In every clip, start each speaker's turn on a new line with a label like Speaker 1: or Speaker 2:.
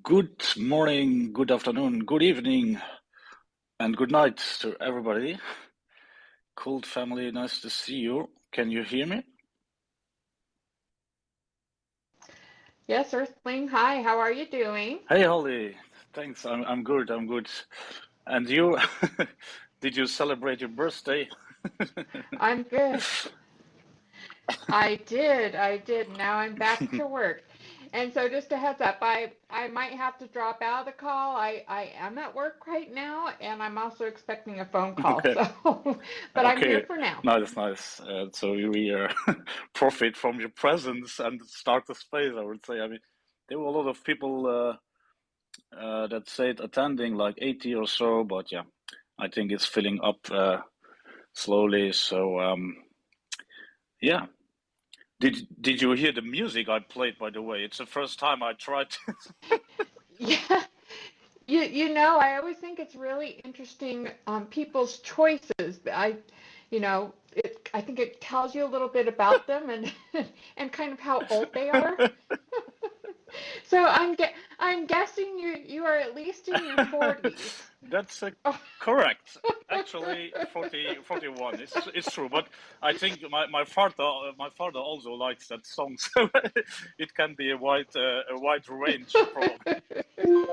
Speaker 1: Good morning, good afternoon, good evening, and good night to everybody. Cult family, nice to see you. Can you hear me?
Speaker 2: Yes, Earthling. Hi, how are you doing?
Speaker 1: Hey, Holly. Thanks. I'm good. I'm good. And you? Did you celebrate your birthday?
Speaker 2: I'm good. I did. Now I'm back to work. And so just a heads up, I might have to drop out of the call. I am at work right now, and I'm also expecting a phone call.
Speaker 1: Okay.
Speaker 2: So, but I'm here for now.
Speaker 1: Nice, nice. So we profit from your presence and start the space, I would say. I mean, there were a lot of people that said attending, like 80 or so, but yeah, I think it's filling up slowly. So yeah. Did you hear the music I played, by the way? It's the first time I tried to...
Speaker 2: Yeah. I always think it's really interesting people's choices. I think it tells you a little bit about them and and kind of how old they are. So I'm guessing you are at least in your 40s.
Speaker 1: That's
Speaker 2: Oh.
Speaker 1: correct. Actually, 41. It's true, but I think my father also likes that song, so it can be a wide range probably.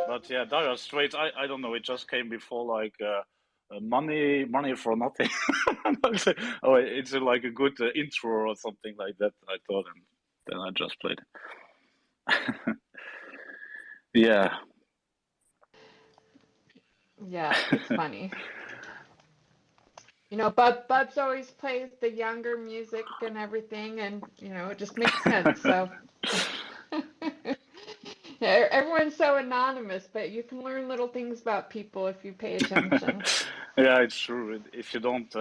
Speaker 1: But yeah, Dire Straits. I don't know. It just came before like money for nothing. Oh, it's like a good intro or something like that. I thought, and then I just played it. Yeah.
Speaker 2: Yeah, it's funny. Bubs always plays the younger music and everything, and it just makes sense. So yeah, everyone's so anonymous, but you can learn little things about people if you pay attention.
Speaker 1: Yeah, it's true. If you don't,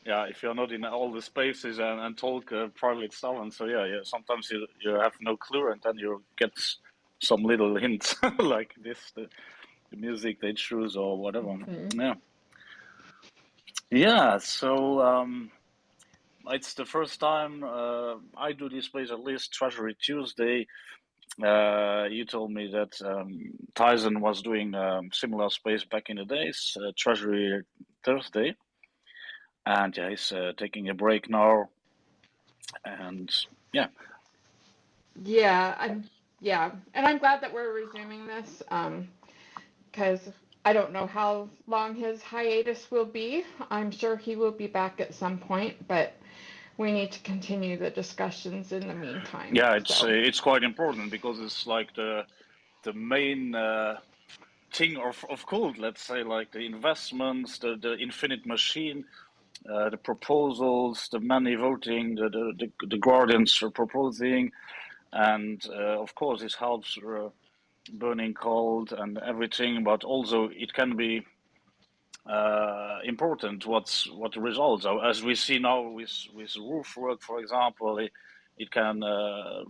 Speaker 1: yeah, if you're not in all the spaces and talk private stuff, and so yeah, sometimes you have no clue, and then you get some little hints like this, the music they choose or whatever.
Speaker 2: Mhm.
Speaker 1: Yeah, yeah. So it's the first time I do this space, at least Treasury Tuesday. You told me that Tyson was doing similar space back in the days, Treasury Thursday, and yeah, he's taking a break now, and yeah,
Speaker 2: Yeah, and I'm glad that we're resuming this, because I don't know how long his hiatus will be. I'm sure he will be back at some point, but we need to continue the discussions in the meantime.
Speaker 1: yeah,
Speaker 2: So,
Speaker 1: it's quite important because it's like the main thing of CULT, let's say, like the investments, the infinite machine, the proposals, the money voting, the guardians are proposing, and of course this helps burning cold and everything, but also it can be important what the results are, as we see now with roof work, for example. It can,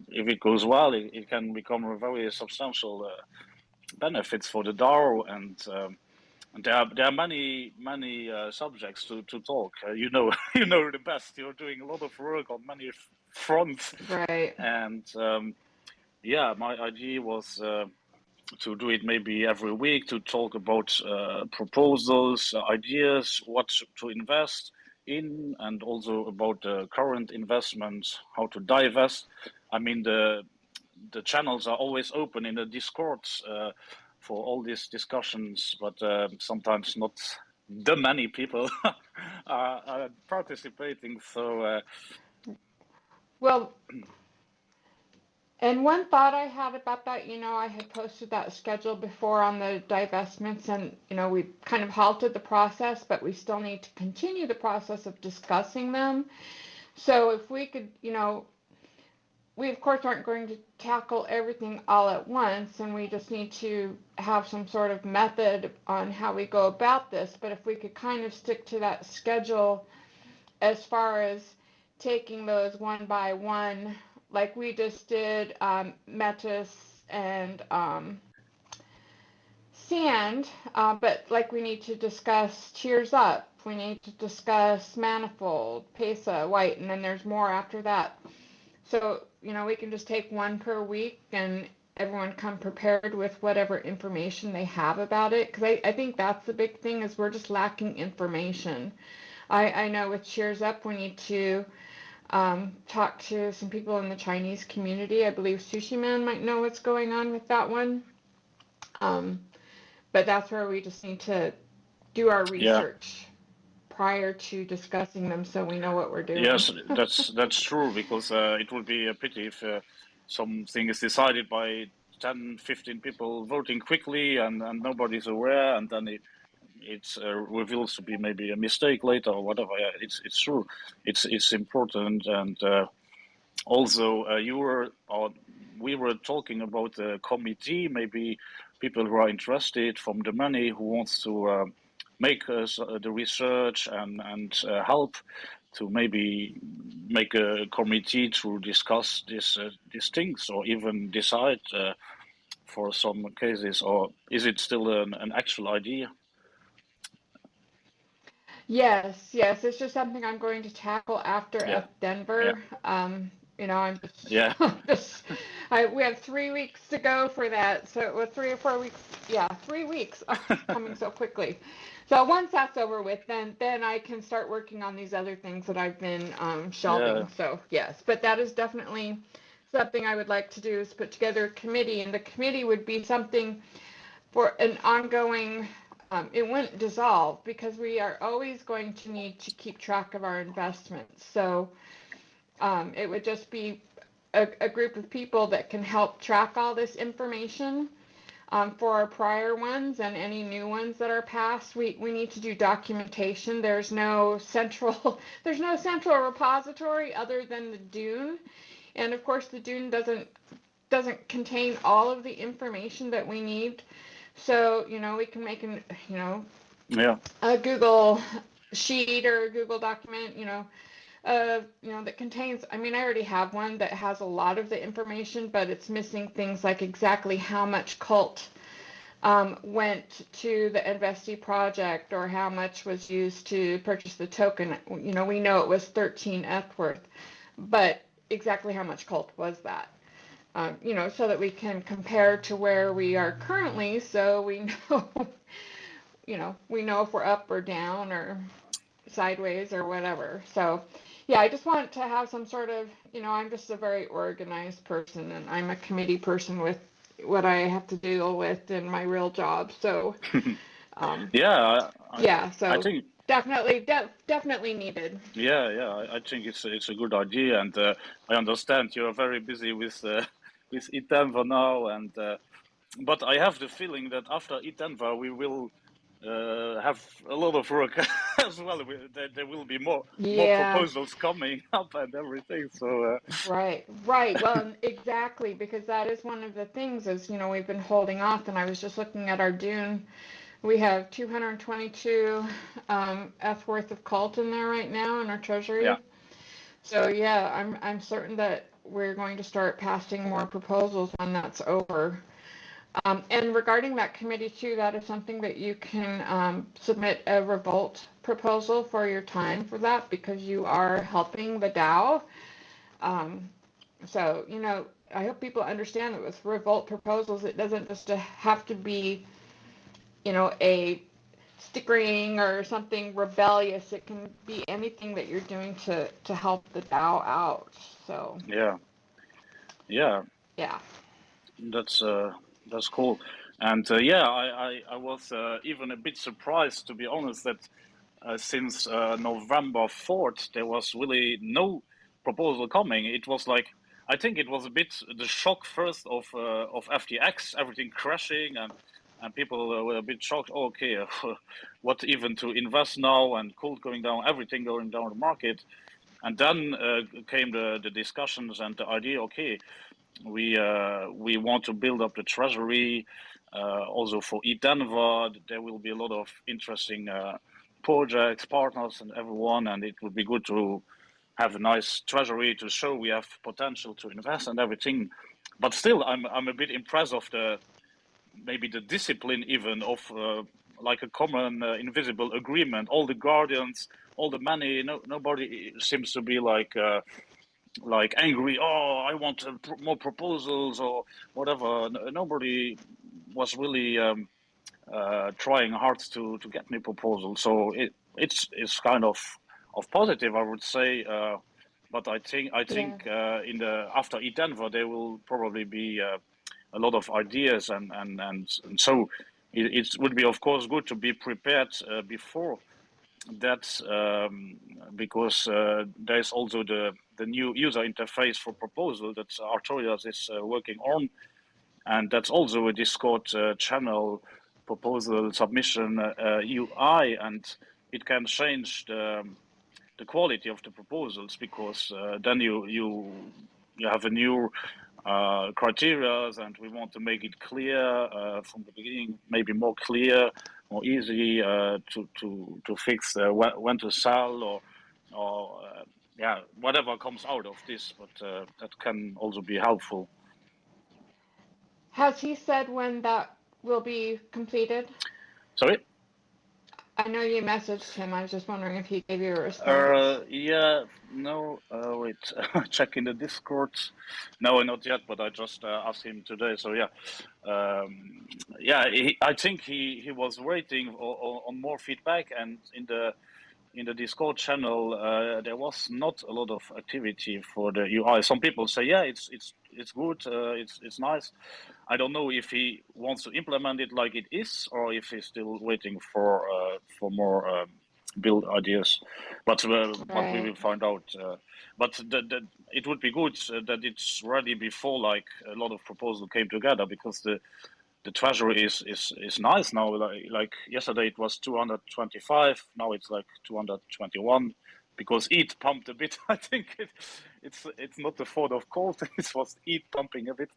Speaker 1: if it goes well, it can become a very substantial benefits for the DAO, and there are many subjects to talk. You know the best. You're doing a lot of work on many fronts,
Speaker 2: right.
Speaker 1: and yeah, my idea was to do it maybe every week to talk about proposals, ideas, what to invest in, and also about the current investments, how to divest. I mean, the channels are always open in the Discords for all these discussions, but sometimes not the many people are participating. So
Speaker 2: Well, and one thought I had about that, I had posted that schedule before on the divestments, and, we kind of halted the process, but we still need to continue the process of discussing them. So if we could, we of course aren't going to tackle everything all at once, and we just need to have some sort of method on how we go about this. But if we could kind of stick to that schedule as far as taking those one by one, like we just did Metis and Sand, but like we need to discuss Cheers Up, we need to discuss Manifold, Pesa, White, and then there's more after that. So, we can just take one per week and everyone come prepared with whatever information they have about it. Because I think that's the big thing is we're just lacking information. I know with Cheers Up, we need to talk to some people in the Chinese community. I believe Sushi Man might know what's going on with that one. Um, but that's where we just need to do our
Speaker 1: yeah.
Speaker 2: research prior to discussing them so we know what we're doing.
Speaker 1: Yes, that's true, because it would be a pity if something is decided by 10, 15 people voting quickly, and nobody's aware, and then it reveals to be maybe a mistake later or whatever. Yeah, it's true. It's important, and also we were talking about the committee, maybe people who are interested from the money, who wants to make the research and help to maybe make a committee to discuss these things, or even decide for some cases, or is it still an actual idea?
Speaker 2: Yes, yes, it's just something I'm going to tackle after
Speaker 1: Yeah,
Speaker 2: F
Speaker 1: yeah,
Speaker 2: Denver. I'm just,
Speaker 1: yeah,
Speaker 2: just, We have 3 weeks to go for that. So, well, 3 or 4 weeks. Yeah, 3 weeks. Oh, it's coming so quickly. So once that's over with, then I can start working on these other things that I've been
Speaker 1: Yeah,
Speaker 2: shelving. So yes, but that is definitely something I would like to do is put together a committee, and the committee would be something for an ongoing. It wouldn't dissolve because we are always going to need to keep track of our investments. So it would just be a group of people that can help track all this information for our prior ones and any new ones that are passed. We need to do documentation. There's no central there's no central repository other than the Dune, and of course the Dune doesn't contain all of the information that we need. So we can make
Speaker 1: yeah,
Speaker 2: a Google sheet or a Google document, that contains, I mean, I already have one that has a lot of the information, but it's missing things like exactly how much cult went to the investee project or how much was used to purchase the token. We know it was 13 ETH worth, but exactly how much cult was that? So that we can compare to where we are currently, so we know, we know if we're up or down or sideways or whatever. So, yeah, I just want to have some sort of, I'm just a very organized person and I'm a committee person with what I have to deal with in my real job. So, um,
Speaker 1: yeah.
Speaker 2: yeah,
Speaker 1: I
Speaker 2: so
Speaker 1: think
Speaker 2: definitely needed.
Speaker 1: yeah. I think it's a good idea, and I understand you're very busy with with eTenva now, and but I have the feeling that after eTenva we will have a lot of work as well. There will be more
Speaker 2: Yeah,
Speaker 1: proposals coming up and everything. So
Speaker 2: right. Well, exactly, because that is one of the things is, we've been holding off, and I was just looking at our Dune. We have 222 F worth of cult in there right now in our
Speaker 1: yeah,
Speaker 2: treasury. So yeah, I'm certain that we're going to start passing more proposals when that's over. And regarding that committee too, that is something that you can submit a revolt proposal for your time for that because you are helping the DAO. Um, so I hope people understand that with revolt proposals, it doesn't just have to be a stickering or something rebellious. It can be anything that you're doing to help the DAO out. So
Speaker 1: yeah, yeah.
Speaker 2: yeah.
Speaker 1: That's that's cool. And yeah, I was even a bit surprised, to be honest, that since November 4th there was really no proposal coming. It was like, I think it was a bit the shock first of FTX, everything crashing, and people were a bit shocked. Oh, okay, what even to invest now, and CULT going down, everything going down the market. And then came the discussions and the idea. Okay, we want to build up the treasury. Also for eTenva, there will be a lot of interesting projects, partners, and everyone, and it would be good to have a nice treasury to show we have potential to invest and everything. But still, I'm a bit impressed of the maybe the discipline even of like a common invisible agreement. All the guardians, all the money, nobody seems to be like angry. Oh, I want more proposals or whatever. Nobody was really trying hard to get me proposals. So it's kind of positive, I would say. But
Speaker 2: Yeah.
Speaker 1: I think in the after eTenva there will probably be a lot of ideas, and so it would be of course good to be prepared before that, because there's also the new user interface for proposal that Artorias is working on, and that's also a Discord channel proposal submission UI, and it can change the quality of the proposals, because then you have a new criteria, and we want to make it clear from the beginning, maybe more clear, more easy to fix when to sell, or yeah, whatever comes out of this, but that can also be helpful.
Speaker 2: Has he said when that will be completed?
Speaker 1: Sorry.
Speaker 2: I know you messaged him. I was just wondering if he gave you a response.
Speaker 1: Yeah, no, wait, check in the Discord. No, not yet, but I just asked him today. So yeah, yeah, I think he was waiting on more feedback, and in the Discord channel, there was not a lot of activity for the UI. Some people say, yeah, it's good, it's nice. I don't know if he wants to implement it like it is, or if he's still waiting for more build ideas. But we will
Speaker 2: Right.
Speaker 1: find out. But it would be good that it's ready before like a lot of proposals came together, because the treasury is nice now. Like yesterday it was 225. Now it's like 221 because ETH pumped a bit. I think it's not the fault of CULT. It was ETH pumping a bit,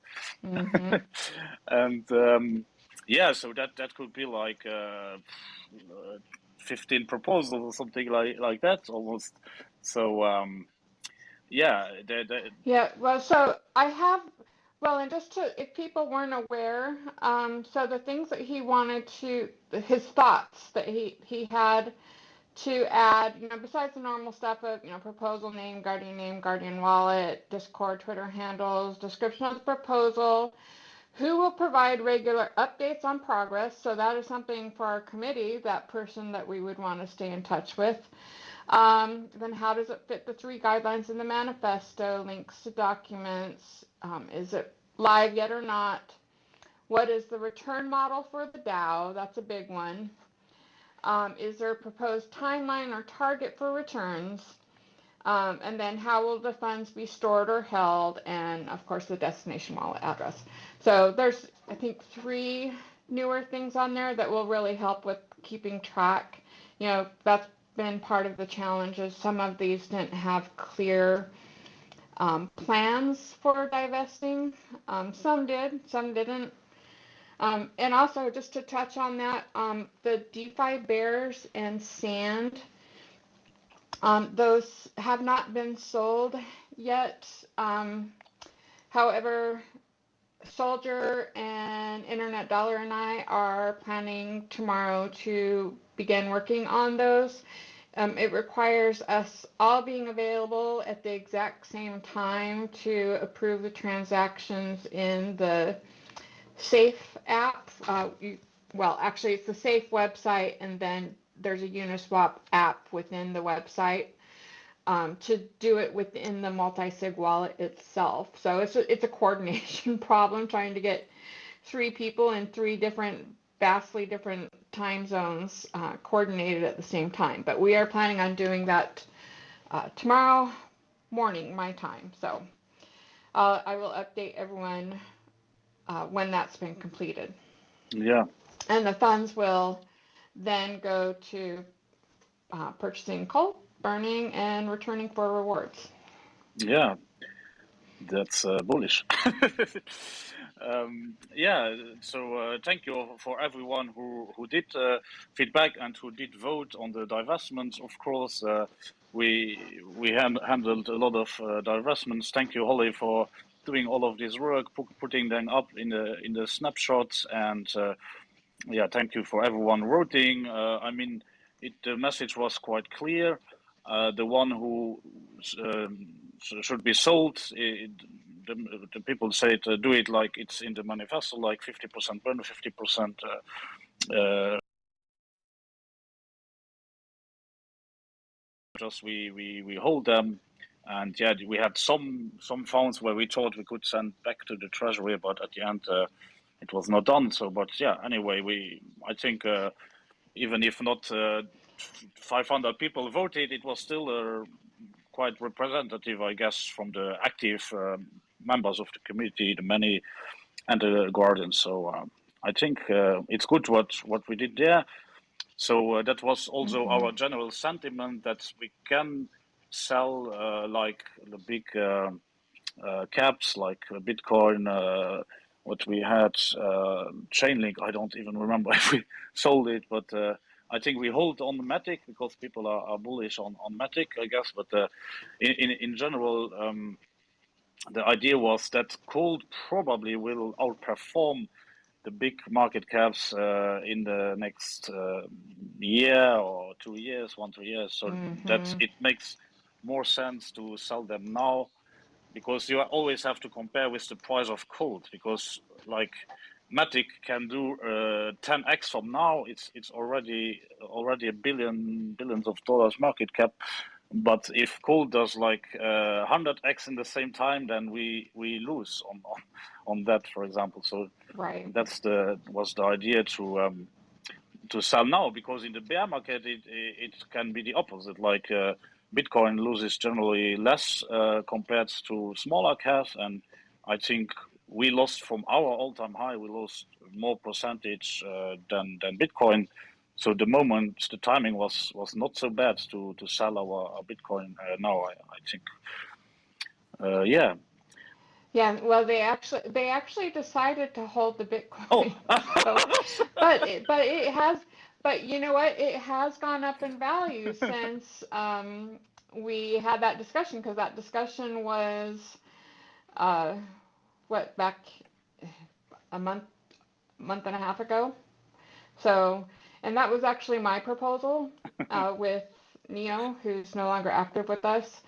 Speaker 2: Mm-hmm.
Speaker 1: and yeah. So that could be like 15 proposals or something like that almost. So yeah,
Speaker 2: Yeah, well, so I have, well, and just to, if people weren't aware, so the things that he wanted to, his thoughts that he had to add, besides the normal stuff of, proposal name, guardian wallet, Discord, Twitter handles, description of the proposal, who will provide regular updates on progress. So that is something for our committee, that person that we would want to stay in touch with. Then how does it fit the three guidelines in the manifesto, links to documents, is it live yet or not? What is the return model for the DAO? That's a big one. Is there a proposed timeline or target for returns? And then how will the funds be stored or held? And of course, the destination wallet address. So there's, I think, three newer things on there that will really help with keeping track. That's been part of the challenges. Some of these didn't have clear plans for divesting. Some did, some didn't. And also, just to touch on that, the DeFi bears and sand, those have not been sold yet. However, Soldier and Internet Dollar and I are planning tomorrow to begin working on those. It requires us all being available at the exact same time to approve the transactions in the Safe app. Well, actually, it's the Safe website, and then there's a Uniswap app within the website to do it within the multi-sig wallet itself. So it's a coordination problem trying to get three people in three different, vastly different time zones coordinated at the same time. But we are planning on doing that tomorrow morning, my time. So I will update everyone when that's been completed.
Speaker 1: yeah.
Speaker 2: And the funds will then go to purchasing coal, burning, and returning for rewards.
Speaker 1: Yeah, that's bullish. Yeah, so thank you for everyone who did feedback and who did vote on the divestments. Of course, we handled a lot of divestments. Thank you, Holly, for doing all of this work, putting them up in the snapshots, and yeah, thank you for everyone voting. I mean, the message was quite clear. The one who should be sold, the people say to do it like it's in the manifesto, like 50% burn, 50%. Just we hold them, and yeah, we had some funds where we thought we could send back to the treasury, but at the end it was not done. So, but yeah, anyway, I think. Even if not 500 people voted, it was still quite representative, I guess, from the active members of the committee, the many, and the guardians. So I think it's good what we did there. So that was also
Speaker 2: Mm-hmm.
Speaker 1: our general sentiment that we can sell like the big caps, like Bitcoin. What we had, Chainlink. I don't even remember if we sold it, but I think we hold on Matic because people are bullish on Matic, I guess. But in general, the idea was that Cold probably will outperform the big market caps in the next year or 2 years, 1 2 years. So it makes more sense to sell them now, because you always have to compare with the price of CULT, because like Matic can do 10x from now. It's already a billions of dollars market cap. But if CULT does like 100x in the same time, then we lose on that, for example. So
Speaker 2: Right.
Speaker 1: was the idea to sell now, because in the bear market it can be the opposite. Like Bitcoin loses generally less compared to smaller caps, and I think we lost from our all-time high. We lost more percentage than Bitcoin. So the timing was not so bad to sell our Bitcoin now. I think, yeah.
Speaker 2: Yeah, well, they actually decided to hold the
Speaker 1: Oh,
Speaker 2: Bitcoin. So, it has, but you know what? It has gone up in value since we had that discussion, because that discussion was uh, back a month and a half ago. So, and that was actually my proposal with Neo, who's no longer active with us.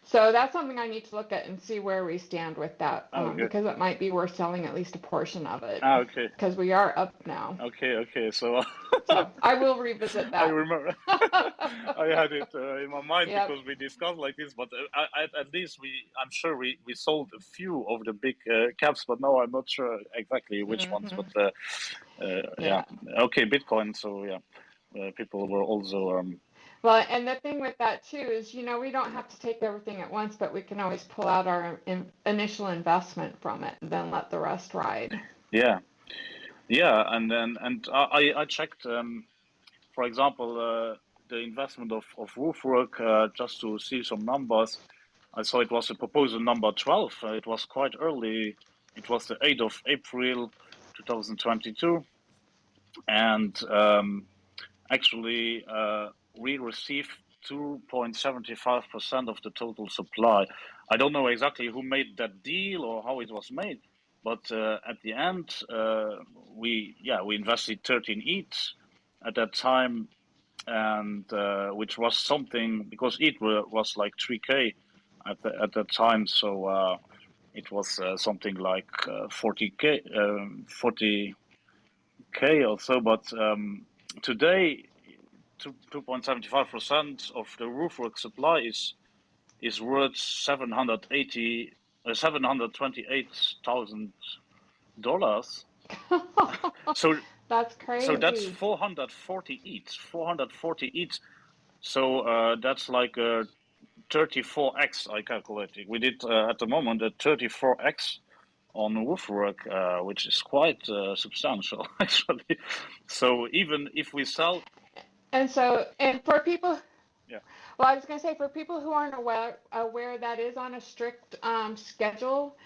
Speaker 2: So that's something I need to look at and see where we stand with that,
Speaker 1: okay.
Speaker 2: because it might be worth selling at least a portion of it,
Speaker 1: Okay.
Speaker 2: because we are up now.
Speaker 1: Okay. So
Speaker 2: So I will revisit
Speaker 1: I
Speaker 2: that.
Speaker 1: remember I had it in my mind
Speaker 2: Yep.
Speaker 1: because we discussed like this, but at least I'm sure we sold a few of the big caps, but now I'm not sure exactly which ones. But yeah, okay, Bitcoin. So yeah, people were also.
Speaker 2: Well, and the thing with that too is, we don't have to take everything at once, but we can always pull out our initial investment from it and then let the rest ride.
Speaker 1: Yeah, and I checked, for example, the investment of Roofwork, just to see some numbers. I saw it was a proposal number 12. It was quite early. It was the 8th of April, 2022, and actually we received 2.75% of the total supply. I don't know exactly who made that deal or how it was made, but at the end we invested 13 each at that time, and which was something, because it was like 3K at that time. So it was something like 40K, 40K or so. But today, 2.75% of the roofwork supply is worth $728,000. So
Speaker 2: That's
Speaker 1: that's
Speaker 2: crazy.
Speaker 1: 440 each. 440 each. So that's like a 34x. I calculated. We did at the moment a 34x on Woofwork, which is quite substantial actually. So even if we sell,
Speaker 2: And for people,
Speaker 1: yeah,
Speaker 2: well, I was going to say, for people who aren't aware, that is on a strict schedule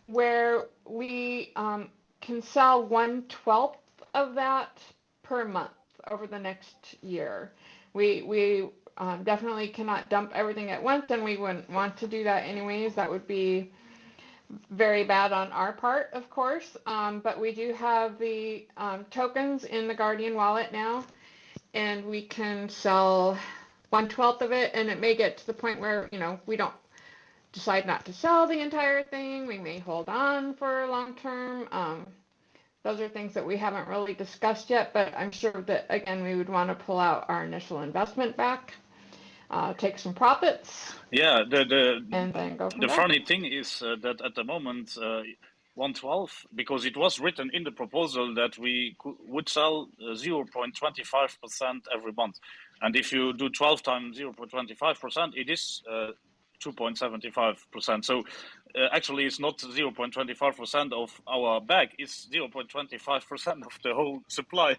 Speaker 2: where we can sell 1/12 of that per month over the next year. We definitely cannot dump everything at once, and we wouldn't want to do that anyways. That would be very bad on our part, of course. But we do have the tokens in the Guardian wallet now, and we can sell 1/12 of it, and it may get to the point where we don't decide not to sell the entire thing. We may hold on for long term. Those are things that we haven't really discussed yet, but I'm sure that, again, we would want to pull out our initial investment back, take some profits,
Speaker 1: yeah.
Speaker 2: and then go from
Speaker 1: The
Speaker 2: there.
Speaker 1: funny thing is that at the moment, 112, because it was written in the proposal that we would sell 0.25% every month, and if you do 12 times 0.25%, it is 2.75%. So actually, it's not 0.25% of our bag; it's 0.25% of the whole supply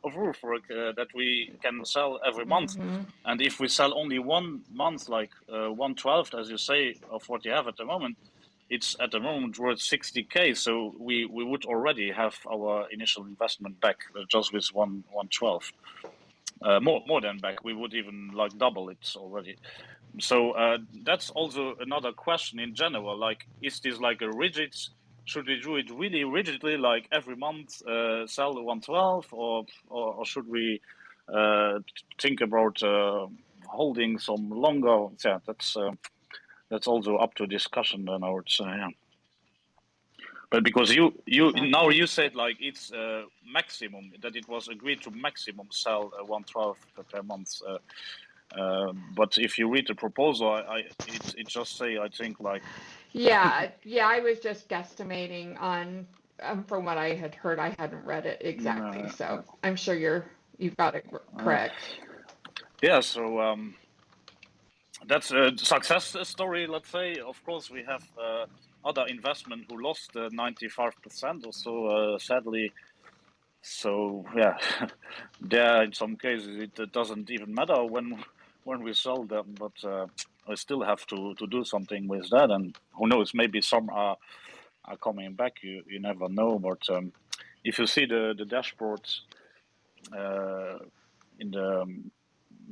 Speaker 1: of roofwork that we can sell every month. And if we sell only 1 month, like 1/12, as you say, of what you have at the moment, it's at the moment worth 60K. So we would already have our initial investment back just with 1/12. More than back. We would even like double it already. So that's also another question in general. Like, is this like a rigid should we do it really rigidly, like every month sell the 112, or should we think about holding some longer? Yeah, that's also up to discussion. Then I would say, yeah. But because you now
Speaker 2: Exactly.
Speaker 1: you said like it's maximum, that it was agreed to maximum sell 112 per month. But if you read the proposal, it just say, I think, like
Speaker 2: Yeah, I was just guesstimating on from what I had heard. I hadn't read it exactly, so I'm sure you've got it correct.
Speaker 1: yeah. So that's a success story, let's say. Of course, we have other investment who lost 95% or so, sadly. So yeah, there in some cases it doesn't even matter when we sell them, but I still have to do something with that. And who knows, maybe some are coming back. You never know. But if you see the dashboard in the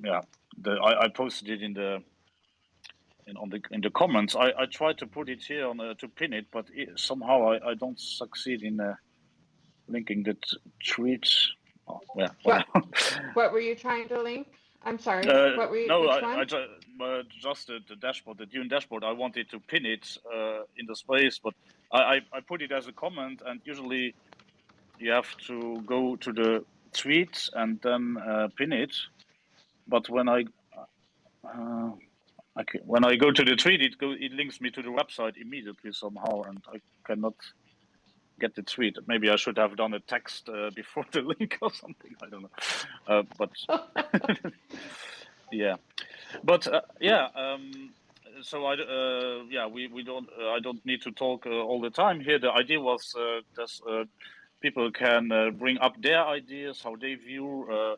Speaker 1: yeah, I posted it in the in the comments. I tried to put it here on to pin it, but somehow I don't succeed in linking the tweets. Oh, yeah,
Speaker 2: What
Speaker 1: whatever.
Speaker 2: what were you trying to link? I'm sorry. What were you?
Speaker 1: No,
Speaker 2: Which
Speaker 1: I
Speaker 2: one?
Speaker 1: just the dashboard, the Dune dashboard. I wanted to pin it in the space, but I put it as a comment, and usually you have to go to the tweet and then pin it. But uh, when I go to the tweet, it links me to the website immediately somehow, and I cannot get the tweet. Maybe I should have done a text before the link or something. I don't know. But yeah, but yeah. So yeah, we don't. I don't need to talk all the time here. The idea was that people can bring up their ideas, how they view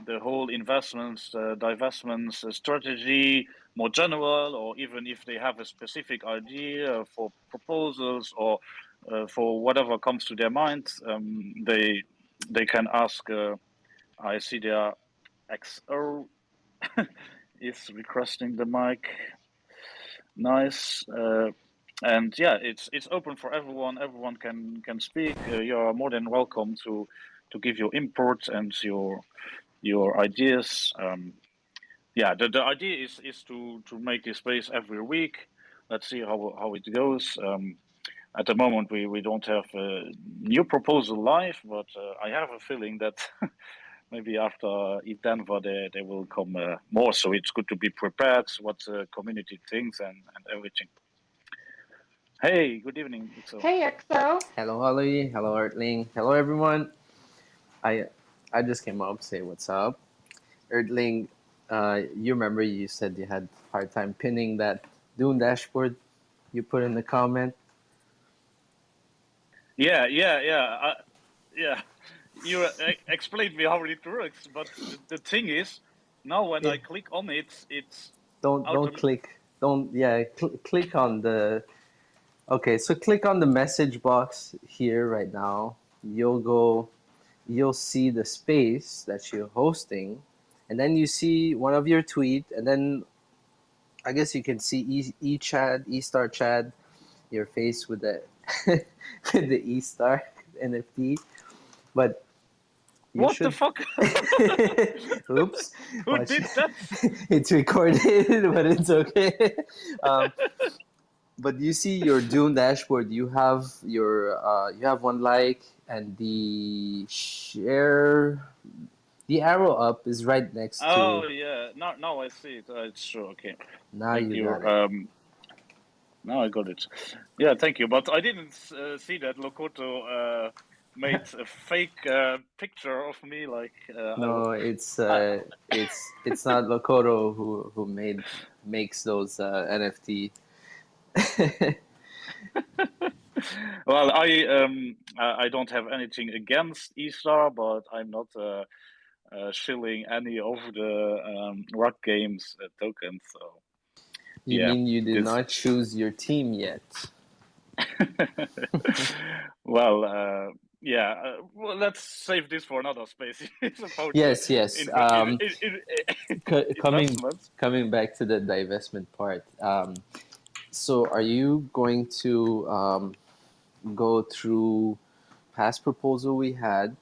Speaker 1: the whole investments, divestments strategy more general, or even if they have a specific idea for proposals or for whatever comes to their mind, they can ask. I see their XO is requesting the mic. Nice. And yeah, it's open for everyone. Everyone can speak. You are more than welcome to give your input and your ideas. Yeah, the idea is to make this space every week. Let's see how it goes. At the moment, we don't have a new proposal live, but I have a feeling that maybe after Eat Denver they will come more. So it's good to be prepared what the community thinks and everything. Hey, good evening, Ixo.
Speaker 2: Hey, XO.
Speaker 3: Hello, Holly. Hello, Earthling. Hello, everyone. I I just came up to say what's up. Earthling, you remember you said you had a hard time pinning that Dune dashboard you put in the comment?
Speaker 1: Yeah. You explained me how it works, but the thing is, now when I
Speaker 3: It
Speaker 1: click on it, it's
Speaker 3: don't
Speaker 1: auto.
Speaker 3: click. Don't click on the. Okay, so click on the message box here right now. You'll go. You'll see the space that you're hosting, and then you see one of your tweet, and then I guess you can see Chad, Star Chad, your face with the with the Star NFT, but you
Speaker 1: What the
Speaker 3: should.
Speaker 1: fuck?
Speaker 3: Oops,
Speaker 1: Who
Speaker 3: watch.
Speaker 1: did that?
Speaker 3: It's recorded, but it's okay. Um, but you see your Dune dashboard. You have one like, and the share. The arrow up is right next
Speaker 1: Oh
Speaker 3: to.
Speaker 1: yeah, now I see it. It's true. Okay,
Speaker 3: Now
Speaker 1: thank
Speaker 3: you
Speaker 1: you.
Speaker 3: got it.
Speaker 1: Now I got it. Yeah, thank you. But I didn't see that Lokoto made a fake picture of me. Like
Speaker 3: No,
Speaker 1: I,
Speaker 3: it's not Lokoto who makes those NFT.
Speaker 1: well, I don't have anything against Easter, but I'm not shilling any of the rock games tokens. So
Speaker 3: You
Speaker 1: yeah,
Speaker 3: mean you did
Speaker 1: this.
Speaker 3: not choose your team yet?
Speaker 1: Well, yeah. Well, let's save this for another space. It's about
Speaker 3: Yes, yes. Coming
Speaker 1: investments.
Speaker 3: coming back to the divestment part. So are you going to go through past proposal we had.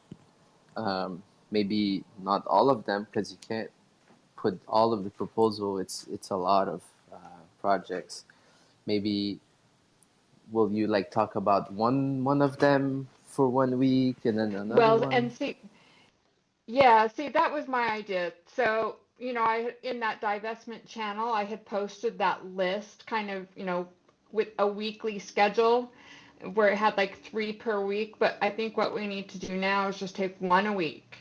Speaker 3: Maybe not all of them, because you can't put all of the proposal. It's a lot of projects. Maybe will you like talk about one of them for 1 week and then another
Speaker 2: Well,
Speaker 3: one?
Speaker 2: and see, yeah, see, that was my idea. So, in that divestment channel, I had posted that list kind of, with a weekly schedule where it had like three per week. But I think what we need to do now is just take one a week,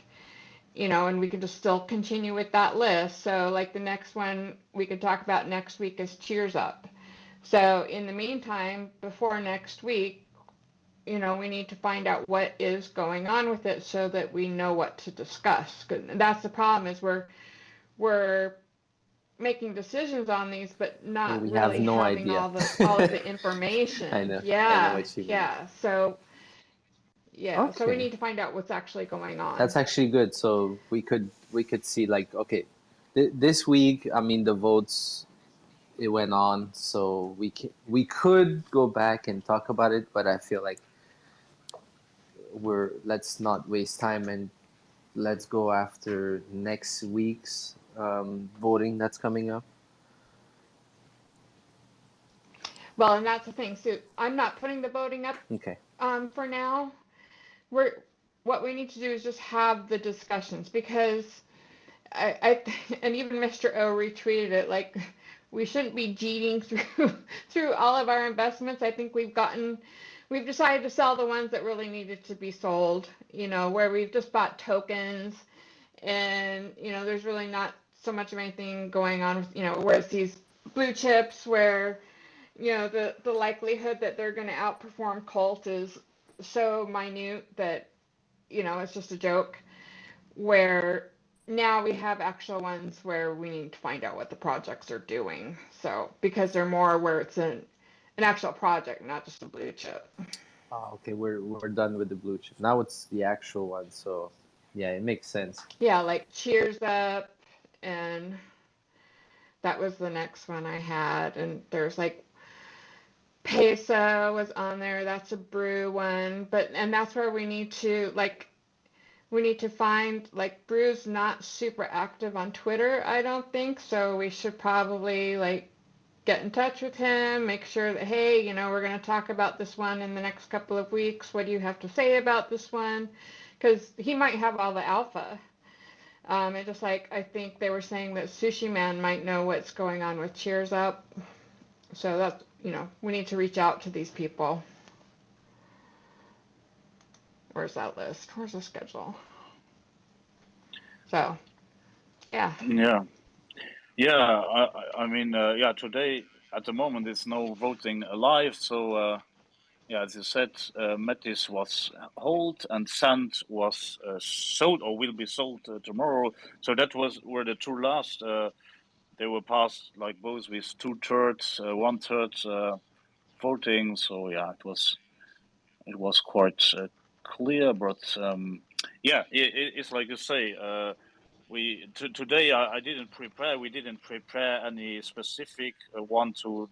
Speaker 2: and we can just still continue with that list. So, like the next one we could talk about next week is Cheers Up. So, in the meantime, before next week, we need to find out what is going on with it so that we know what to discuss. 'Cause that's the problem is we're making decisions on these, but
Speaker 3: And
Speaker 2: not
Speaker 3: we have
Speaker 2: really
Speaker 3: no
Speaker 2: having
Speaker 3: idea.
Speaker 2: all of the
Speaker 3: I
Speaker 2: information.
Speaker 3: know. I know
Speaker 2: Yeah,
Speaker 3: what you mean.
Speaker 2: yeah. So we
Speaker 3: Okay.
Speaker 2: need to find out what's actually going on.
Speaker 3: That's actually good. So we could see like, okay, this week, I mean, the votes, it went on, so we could go back and talk about it, but I feel like let's not waste time, and let's go after next week's voting that's coming up.
Speaker 2: Well, and that's the thing. So I'm not putting the voting up
Speaker 3: Okay.
Speaker 2: for now. We're what we need to do is just have the discussions because and even Mr. O retweeted it like we shouldn't be cheating through all of our investments. I think we've decided to sell the ones that really needed to be sold, where we've just bought tokens and there's really not so much of anything going on with, whereas these blue chips where the likelihood that they're going to outperform CULT is so minute that it's just a joke, where now we have actual ones where we need to find out what the projects are doing. So because they're more where it's an actual project, not just a blue chip.
Speaker 3: Oh, okay, we're done with the blue chip. Now it's the actual one, so yeah, it makes sense.
Speaker 2: Yeah, like Cheers Up, and that was the next one I had. And there's like Peso was on there. That's a brew one, and that's where we need to find like Brew's not super active on Twitter, I don't think. So we should probably like get in touch with him, make sure that, hey, we're going to talk about this one in the next couple of weeks. What do you have to say about this one? Because he might have all the alpha. And just like I think they were saying that Sushi Man might know what's going on with Cheers Up. So that's, we need to reach out to these people. Where's that list? Where's the schedule? So, yeah.
Speaker 1: Yeah, yeah. I mean, yeah. Today, at the moment, there's no voting alive. So, yeah, as you said, Metis was hold and Sand was sold or will be sold tomorrow. So that were the two last. They were passed like both with 2/3, 1/3 voting. So yeah, it was quite clear. But yeah, it's like you say. Today I didn't prepare. We didn't prepare any specific one to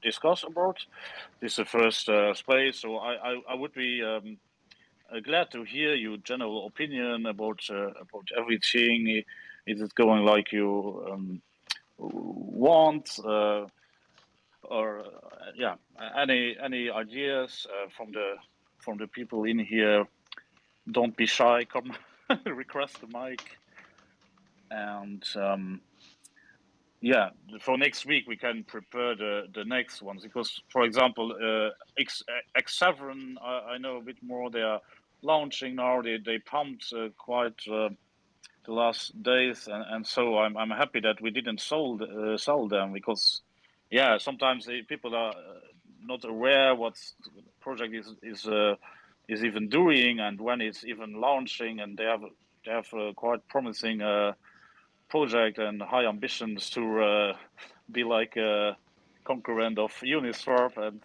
Speaker 1: discuss about. This is the first space, so I would be glad to hear your general opinion about everything. Is it going like you want, or yeah, any ideas from the people in here? Don't be shy. Come request the mic, and yeah, for next week we can prepare the next ones because, for example, X7, I know a bit more. They are launching now. They pumped quite the last days, and so I'm happy that we didn't sell them because, yeah, sometimes people are not aware what the project is even doing and when it's even launching, and they have quite promising. Project and high ambitions to be like a concurrent of Uniswap, and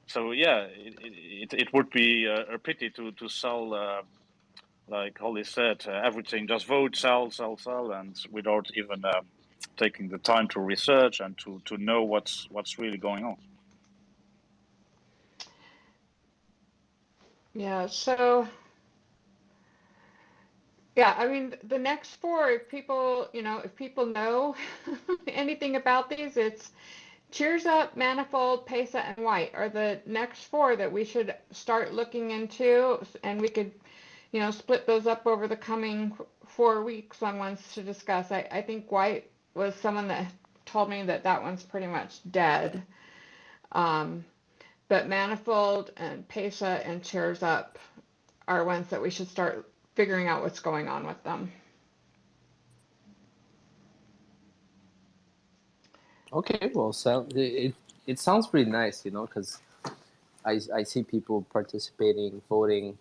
Speaker 1: so yeah, it would be a pity to sell, like Holly said, everything, just vote, sell, and without even taking the time to research and to know what's really going on.
Speaker 2: Yeah, so yeah, I mean the next four, if people, if people know anything about these, it's Cheers Up, Manifold, Pesa, and White are the next four that we should start looking into, and we could, split those up over the coming 4 weeks on ones to discuss. I think White was someone that told me that that one's pretty much dead. Um, but Manifold and Pesa and Cheers Up are ones that we should start figuring out what's going on with them.
Speaker 3: Okay, well, so it sounds pretty nice, because I see people participating, voting,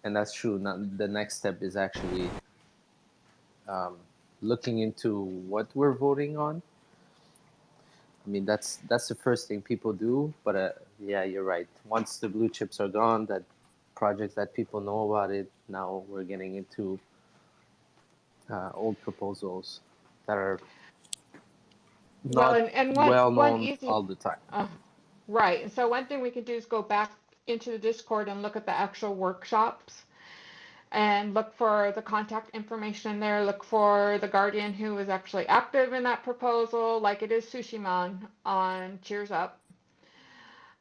Speaker 3: and that's true. Now, the next step is actually um, looking into what we're voting on. I mean, that's the first thing people do. But yeah, you're right. Once the blue chips are gone, that projects that people know about it, now we're getting into old proposals that are
Speaker 2: Well,
Speaker 3: not
Speaker 2: and
Speaker 3: well
Speaker 2: one
Speaker 3: known
Speaker 2: easy,
Speaker 3: all the time.
Speaker 2: right. And so one thing we can do is go back into the Discord and look at the actual workshops and look for the contact information there. Look for the guardian who was actually active in that proposal, like it is Sushiman on Cheers Up.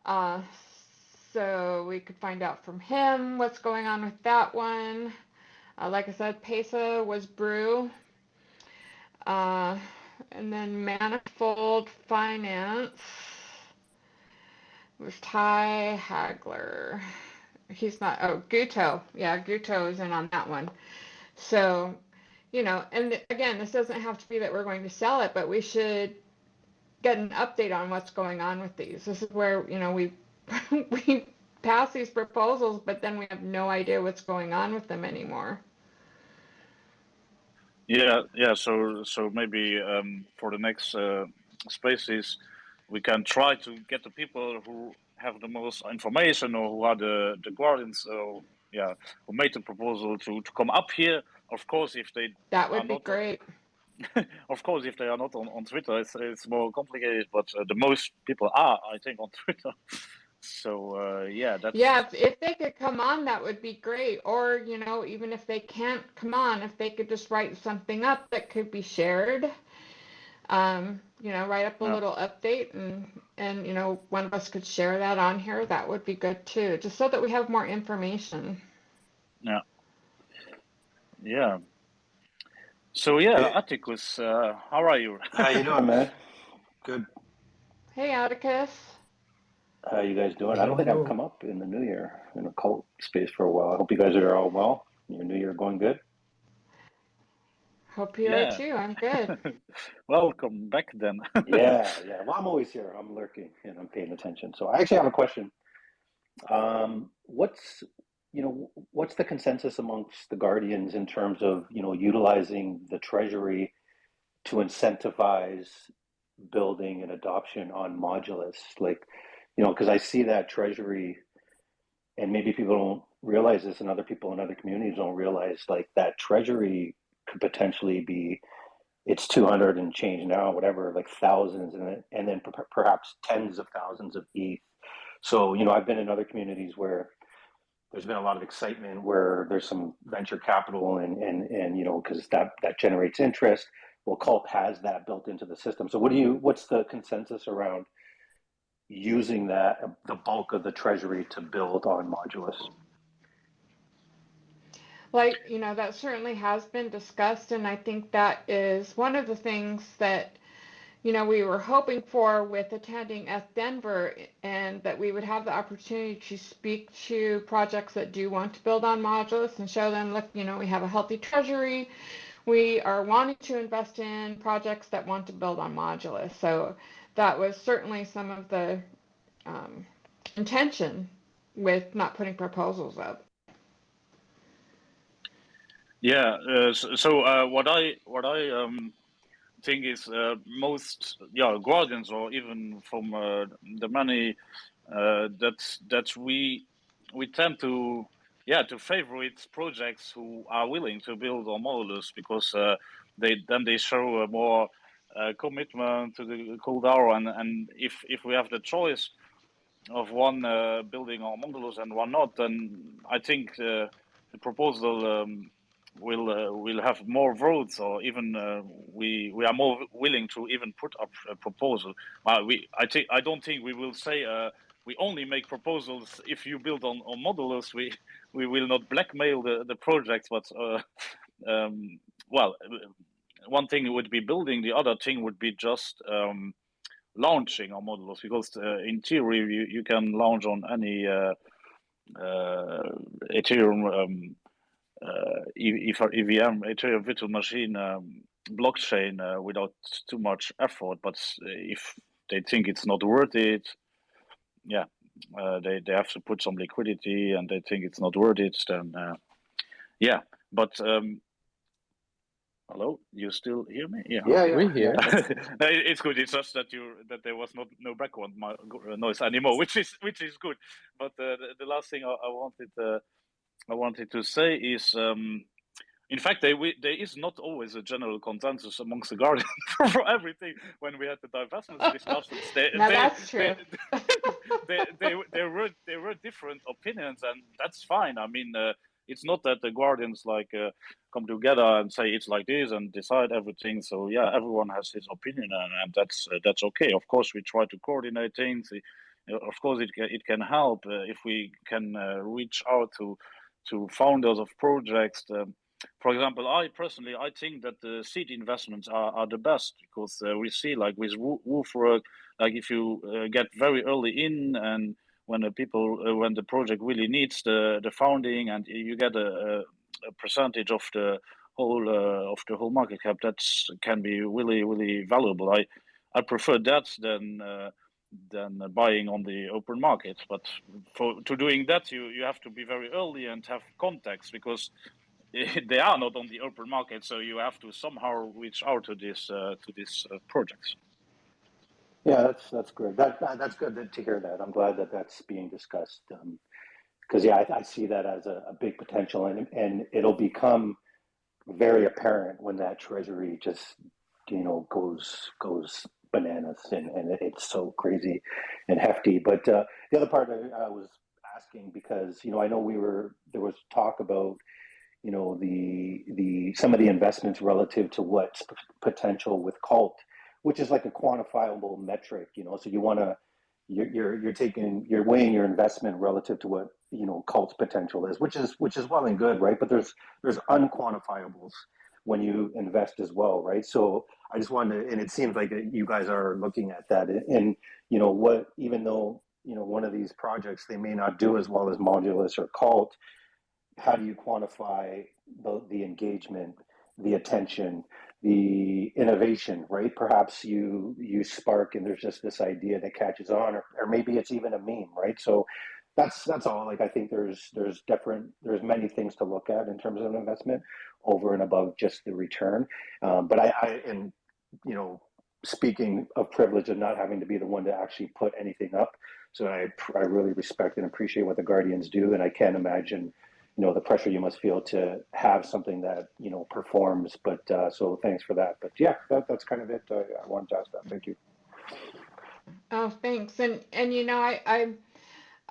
Speaker 2: Uh, so we could find out from him what's going on with that one. Like I said, Pesa was Brew. Uh, and then Manifold Finance was Ty Hagler. He's not, oh, Guto. Yeah, Guto is in on that one. So, and again, this doesn't have to be that we're going to sell it, but we should get an update on what's going on with these. This is where, we we pass these proposals, but then we have no idea what's going on with them anymore.
Speaker 1: Yeah. So maybe for the next spaces, we can try to get the people who have the most information or who are the guardians. So yeah, who made the proposal to come up here. Of course, if they
Speaker 2: That
Speaker 1: are
Speaker 2: would be
Speaker 1: not,
Speaker 2: great.
Speaker 1: of course, if they are not on Twitter, it's more complicated. But the most people are, I think, on Twitter. So yeah,
Speaker 2: Yeah,
Speaker 1: that's
Speaker 2: if they could come on, that would be great. Or, even if they can't come on, if they could just write something up that could be shared, write up a
Speaker 1: yeah,
Speaker 2: little update and, one of us could share that on here, that would be good too, just so that we have more information.
Speaker 1: yeah, yeah. So yeah,
Speaker 4: Hey,
Speaker 1: Atticus, how are you?
Speaker 4: how you doing, man? Good.
Speaker 2: Hey, Atticus.
Speaker 4: How you guys doing? I don't think I've
Speaker 3: Yo.
Speaker 4: come up in the new year in a cult space for a while. I hope you guys are all well. Your new year going good?
Speaker 2: Hope you are
Speaker 1: Yeah.
Speaker 2: too. I'm good.
Speaker 1: Welcome back then.
Speaker 4: Yeah, yeah. Well, I'm always here. I'm lurking and I'm paying attention. So I actually have a question. What's the consensus amongst the guardians in terms of, utilizing the Treasury to incentivize building and adoption on modulus? Like, because I see that Treasury, and maybe people don't realize this, and other people in other communities don't realize, like, that Treasury could potentially be, it's 200 and change now, whatever, like thousands, and then perhaps tens of thousands of ETH. So, I've been in other communities where there's been a lot of excitement, where there's some venture capital, and because that generates interest. Well, CULT has that built into the system. So what's the consensus around using the bulk of the Treasury to build on modulus?
Speaker 2: Like, that certainly has been discussed, and I think that is one of the things that, we were hoping for with attending Denver, and that we would have the opportunity to speak to projects that do want to build on modulus and show them, look, we have a healthy treasury. We are wanting to invest in projects that want to build on modulus. So that was certainly some of the um, intention with not putting proposals up.
Speaker 1: Yeah. What I think is most guardians or even from the many that we tend to favorite projects who are willing to build on modulus because they show a more commitment to the CULT.DAO, and if we have the choice one building on Mongolos and one not, then I think the proposal will have more votes, or even we are more willing to even put up a proposal. I don't think we will say we only make proposals if you build on Mongolos. We will not blackmail the projects, but well, one thing would be building, the other thing would be just launching our models, because in theory you can launch on any Ethereum EVM, Ethereum virtual machine blockchain without too much effort. But if they think it's not worth it, yeah, they have to put some liquidity, and they think it's not worth it, then yeah. But hello, you still hear me? Yeah,
Speaker 4: Yeah,
Speaker 3: We're here.
Speaker 1: No, it's good. It's just that there was no background noise anymore, which is good. But the last thing I wanted to say is, in fact, there is not always a general consensus amongst the guardians for everything. When we had the divestments discussions,
Speaker 2: Now that's true.
Speaker 1: there were different opinions, and that's fine. I mean, it's not that the guardians come together and say it's like this and decide everything. So yeah, everyone has his opinion, and that's okay. Of course, we try to coordinate things. Of course, it can help if we can reach out to founders of projects. For example, I think that the seed investments are the best, because we see, like with Woofwork, like if you get very early in, and when when the project really needs the funding, and you get a percentage of the whole market cap, that can be really valuable. I prefer that than buying on the open market. But to doing that, you have to be very early and have contacts, because they are not on the open market, so you have to somehow reach out to these projects.
Speaker 4: yeah, that's good. That's good to hear that. I'm glad that that's being discussed, because yeah, I see that as a big potential, and it'll become very apparent when that treasury just goes bananas, and it's so crazy and hefty. But the other part I was asking, because I know there was talk about the some of the investments relative to what's potential with CULT, which is like a quantifiable metric. So you're weighing your investment relative to what CULT's potential is, which is well and good, right? But there's unquantifiables when you invest as well, right? So I just wanted to, and it seems like you guys are looking at that, and what, even though one of these projects, they may not do as well as Modulus or CULT, how do you quantify the engagement, the attention, the innovation, right? Perhaps you spark and there's just this idea that catches on, or maybe it's even a meme, right? So that's all. Like, I think there's many things to look at in terms of an investment over and above just the return. But and speaking of privilege of not having to be the one to actually put anything up, so I really respect and appreciate what the Guardians do, and I can't imagine the pressure you must feel to have something that performs. But so thanks for that. But yeah, that's kind of it. I wanted to ask that. Thank you.
Speaker 2: Oh, thanks. And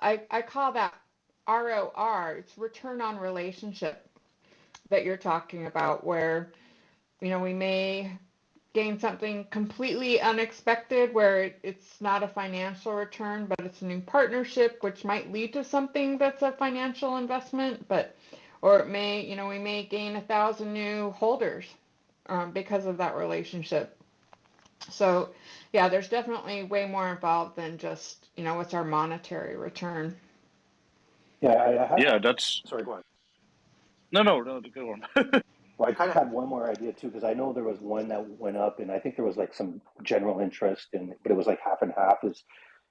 Speaker 2: I call that ROR. It's return on relationship that you're talking about, where we may gain something completely unexpected, where it's not a financial return, but it's a new partnership, which might lead to something that's a financial investment. Or it may, we may gain 1,000 new holders because of that relationship. So yeah, there's definitely way more involved than just what's our monetary return.
Speaker 1: Yeah, that's
Speaker 4: sorry, go on.
Speaker 1: no, go on.
Speaker 4: Well, I kind of had one more idea too, because I know there was one that went up, and I think there was like some general interest in, but it was like half and half. Is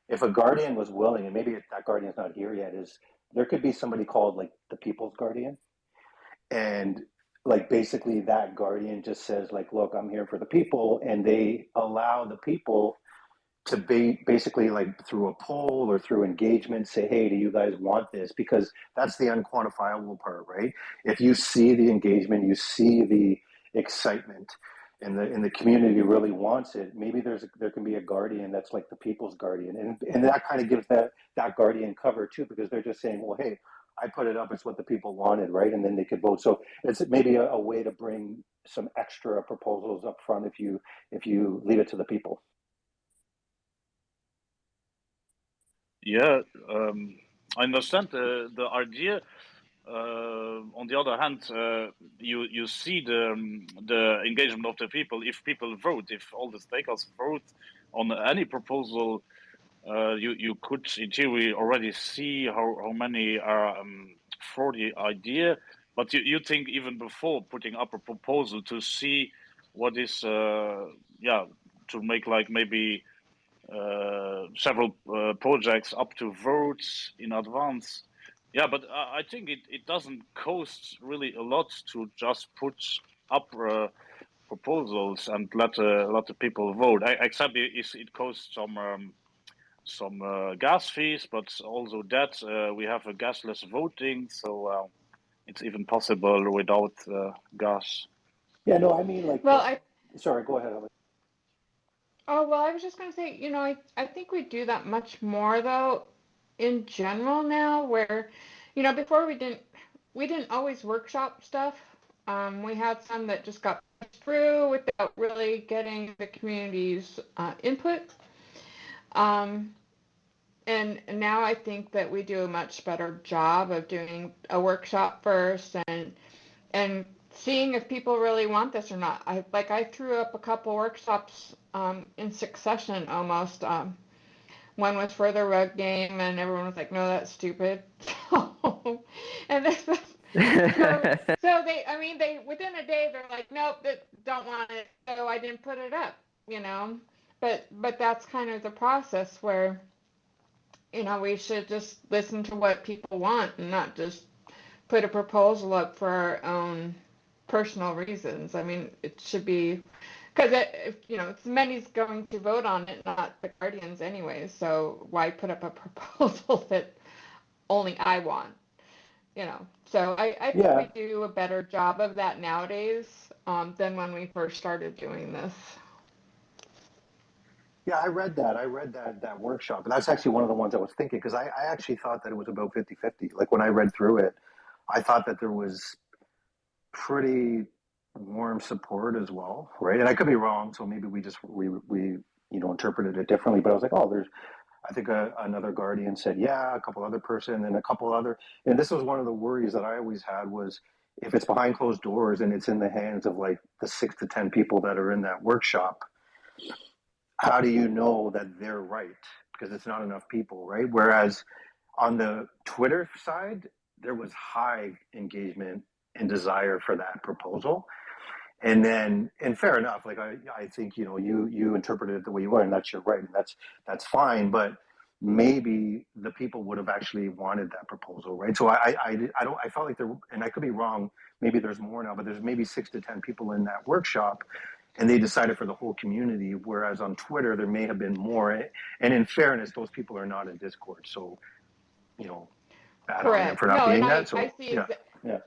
Speaker 4: if a guardian was willing, and maybe that guardian's not here yet, is there could be somebody called like the People's Guardian, and like basically that guardian just says like, look, I'm here for the people, and they allow the people to be basically, like, through a poll or through engagement, say, hey, do you guys want this? Because that's the unquantifiable part, right? If you see the engagement, you see the excitement, and the community really wants it, maybe there can be a guardian that's like the people's guardian, and that kind of gives that guardian cover too, because they're just saying, well, hey, I put it up, it's what the people wanted, right? And then they could vote. So it's maybe a way to bring some extra proposals up front if you leave it to the people.
Speaker 1: Yeah, I understand the idea. On the other hand, you see the engagement of the people. If people vote, if all the stakeholders vote on any proposal, you could in theory already see how many are for the idea. But you think even before putting up a proposal to see what is yeah, to make like maybe several projects up to votes in advance. Yeah, but I think it doesn't cost really a lot to just put up proposals and let the people vote. Except it costs some gas fees, but also that we have a gasless voting, so it's even possible without gas.
Speaker 4: Yeah, no, I mean, like,
Speaker 2: Well,
Speaker 4: sorry, go ahead.
Speaker 2: oh, well, I was just going to say, I think we do that much more though in general now where, before we didn't always workshop stuff. We had some that just got pushed through without really getting the community's input. Um, and now I think that we do a much better job of doing a workshop first and seeing if people really want this or not. I threw up a couple workshops in succession almost. One was for the rug game, and everyone was like, "No, that's stupid." And this was so they within a day they're like, "Nope, don't want it." So I didn't put it up, you know. But that's kind of the process where we should just listen to what people want and not just put a proposal up for our own personal reasons. I mean, it should be because it's many's going to vote on it, not the guardians anyways. So why put up a proposal that only I want? So I think we
Speaker 4: Yeah,
Speaker 2: do a better job of that nowadays than when we first started doing this.
Speaker 4: yeah, I read that workshop, and that's actually one of the ones I was thinking, because I actually thought that it was about 50-50. Like when I read through it, I thought that there was pretty warm support as well, right? And I could be wrong, so maybe we interpreted it differently. But I was like, oh, there's I think another guardian said, yeah, a couple other person, and a couple other. And this was one of the worries that I always had was if it's behind closed doors and it's in the hands of like the 6 to 10 people that are in that workshop, how do you know that they're right? Because it's not enough people, right? Whereas on the Twitter side, there was high engagement and desire for that proposal. And fair enough, like I think you interpreted it the way you want, and that's your right, and that's fine. But maybe the people would have actually wanted that proposal, right? So I felt like there, and I could be wrong. Maybe there's more now, but there's maybe 6 to 10 people in that workshop, and they decided for the whole community. Whereas on Twitter, there may have been more. And in fairness, those people are not in Discord, so you know, bad on them
Speaker 2: Correct.
Speaker 4: for not
Speaker 2: No, and
Speaker 4: being
Speaker 2: I
Speaker 4: that.
Speaker 2: I
Speaker 4: So
Speaker 2: see
Speaker 4: yeah, yeah,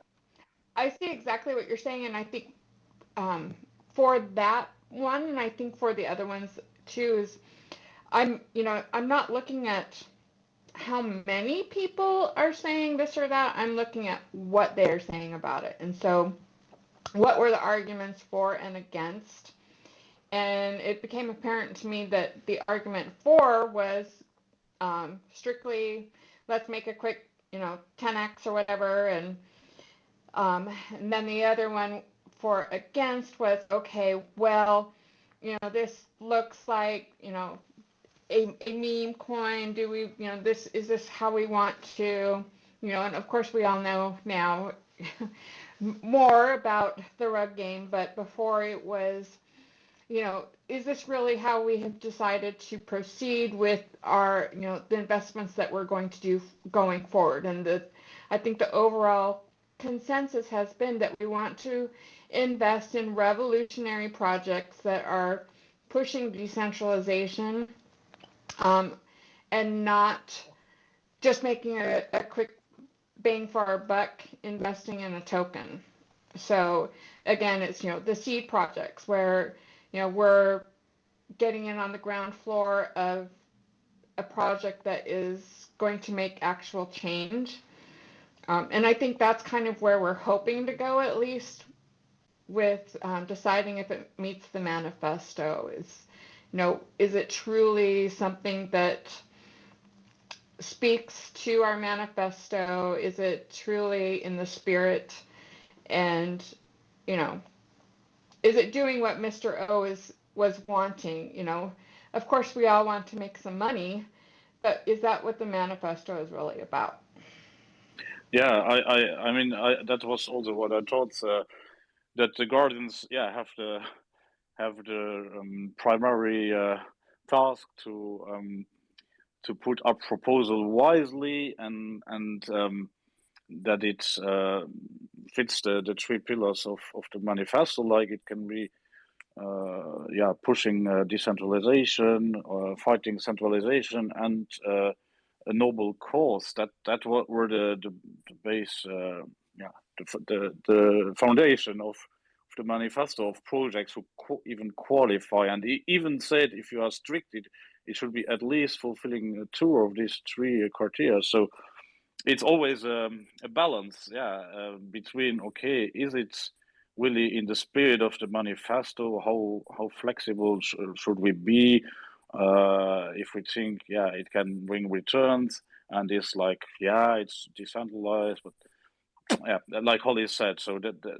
Speaker 2: I see exactly what you're saying, and I think um, for that one, and I think for the other ones too, is I'm not looking at how many people are saying this or that. I'm looking at what they're saying about it. And so, what were the arguments for and against? And it became apparent to me that the argument for was strictly, let's make a quick, 10x or whatever. And then the other one for against was, okay, well, this looks like, a meme coin. Do we, is this how we want to, and of course we all know now more about the rug game, but before it was, is this really how we have decided to proceed with our, the investments that we're going to do going forward? And I think the overall consensus has been that we want to invest in revolutionary projects that are pushing decentralization, um, and not just making a quick bang for our buck investing in a token. So again, it's, the seed projects where, we're getting in on the ground floor of a project that is going to make actual change. And I think that's kind of where we're hoping to go, at least with deciding if it meets the manifesto. Is it truly something that speaks to our manifesto? Is it truly in the spirit? And, you know, is it doing what Mr. O was wanting? Of course we all want to make some money, but is that what the manifesto is really about?
Speaker 1: Yeah, I mean, that was also what I thought, that the guardians, yeah, have the primary task to put up proposal wisely, and that it fits the three pillars of the manifesto. Like it can be yeah, pushing decentralization, fighting centralization, and a noble cause. That were the base, yeah, the foundation of the manifesto of projects who even qualify. And he even said if you are strict, it should be at least fulfilling two of these three criteria. So it's always a balance, yeah, between, okay, is it really in the spirit of the manifesto? How flexible should we be? If we think, yeah, it can bring returns, and it's like, yeah, it's decentralized, but yeah, like Holly said, so the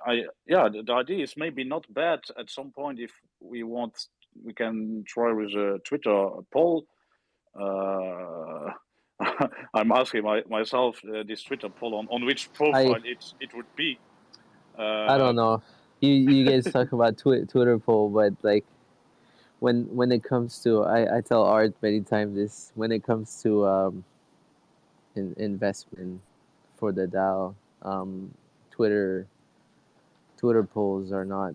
Speaker 1: idea is maybe not bad at some point. If we want, we can try with a Twitter poll. uh, I'm asking myself this Twitter poll on which
Speaker 3: I
Speaker 1: profile it would be.
Speaker 3: I don't
Speaker 1: Uh,
Speaker 3: know. You guys talk about Twitter poll, but like when it comes to, I tell Art many times this, when it comes to investment for the DAO, um, Twitter Twitter polls are not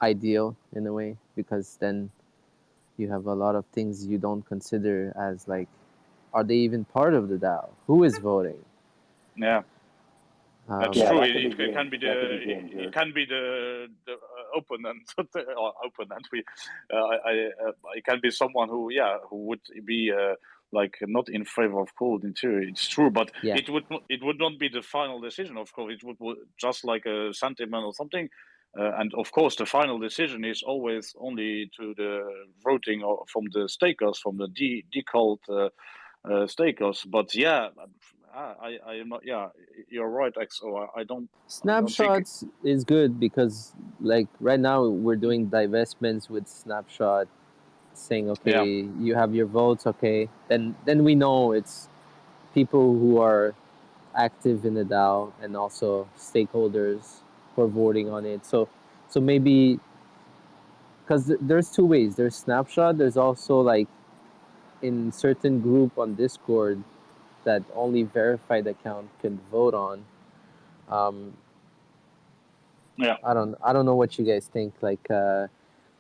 Speaker 3: ideal in a way, because then you have a lot of things you don't consider as like, are they even part of the DAO? Who is voting?
Speaker 1: yeah, that's
Speaker 3: Um,
Speaker 4: Yeah,
Speaker 1: true.
Speaker 4: that can be
Speaker 1: It can
Speaker 4: game.
Speaker 1: be
Speaker 4: That can be game,
Speaker 1: it
Speaker 4: Jared.
Speaker 1: can be the opponent or opponent. It can be someone who, yeah, who would be like not in favor of cold in theory. It's true, but
Speaker 3: yeah,
Speaker 1: it would not be the final decision. Of course, it would just like a sentiment or something. And of course, the final decision is always only to the voting from the stakers, from the decult stakers. But yeah, I am not. Yeah, you're right, XO. I don't think.
Speaker 3: snapshots is good because like right now we're doing divestments with snapshot, saying
Speaker 1: Yeah,
Speaker 3: okay, you have your votes, okay, then we know it's people who are active in the DAO and also stakeholders who are voting on it. So maybe, because there's two ways. There's snapshot. There's also like in certain group on Discord that only verified account can vote on. Um,
Speaker 1: yeah,
Speaker 3: I don't know what you guys think. Like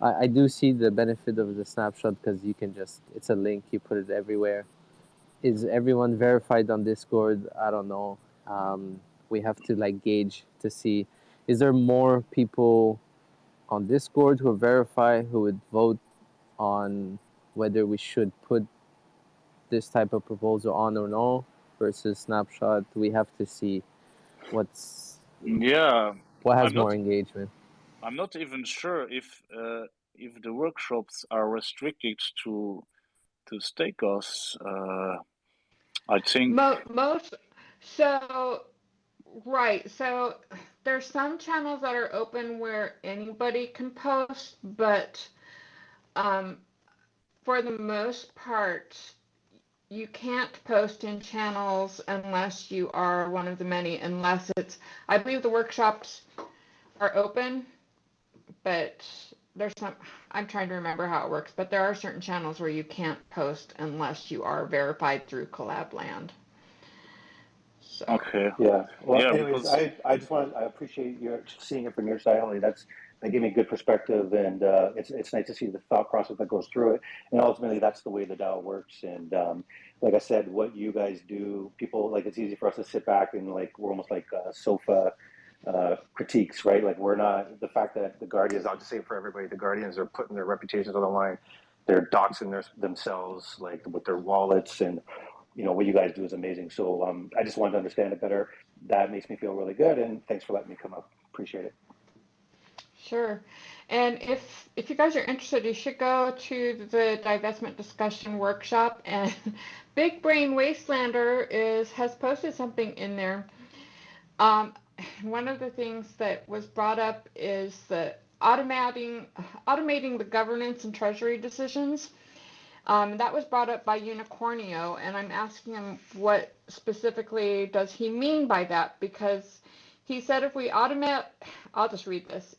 Speaker 3: I do see the benefit of the snapshot because you can just, it's a link, you put it everywhere. Is everyone verified on Discord? I don't know. We have to like gauge to see, is there more people on Discord who are verified who would vote on whether we should put this type of proposal on or no, versus snapshot. We have to see what's
Speaker 1: yeah.
Speaker 3: what has
Speaker 1: I'm
Speaker 3: more
Speaker 1: not.
Speaker 3: engagement.
Speaker 1: I'm not even sure if the workshops are restricted to stakers. I think.
Speaker 2: Most, so, right. So there's some channels that are open where anybody can post, but um, for the most part, you can't post in channels unless you are one of the many, unless it's, I believe the workshops are open, but there's some, I'm trying to remember how it works, but there are certain channels where you can't post unless you are verified through Collabland. So,
Speaker 1: Okay.
Speaker 4: Yeah. Well,
Speaker 1: Yeah,
Speaker 4: anyways,
Speaker 1: because
Speaker 4: I just want to, I appreciate your seeing it from your side, Holly. that gave me good perspective, and it's nice to see the thought process that goes through it. And ultimately, that's the way the DAO works. And like I said, what you guys do, people like it's easy for us to sit back and like we're almost like sofa critiques, right? Like we're not, the fact that the Guardians, not the same for everybody, the Guardians are putting their reputations on the line. They're doxing themselves like with their wallets, and what you guys do is amazing. So I just wanted to understand it better. That makes me feel really good, and thanks for letting me come up. Appreciate it.
Speaker 2: Sure. And if you guys are interested, you should go to the divestment discussion workshop. And Big Brain Wastelander has posted something in there. One of the things that was brought up is the automating the governance and treasury decisions. That was brought up by Unicornio, and I'm asking him what specifically does he mean by that, because he said if we automate, I'll just read this,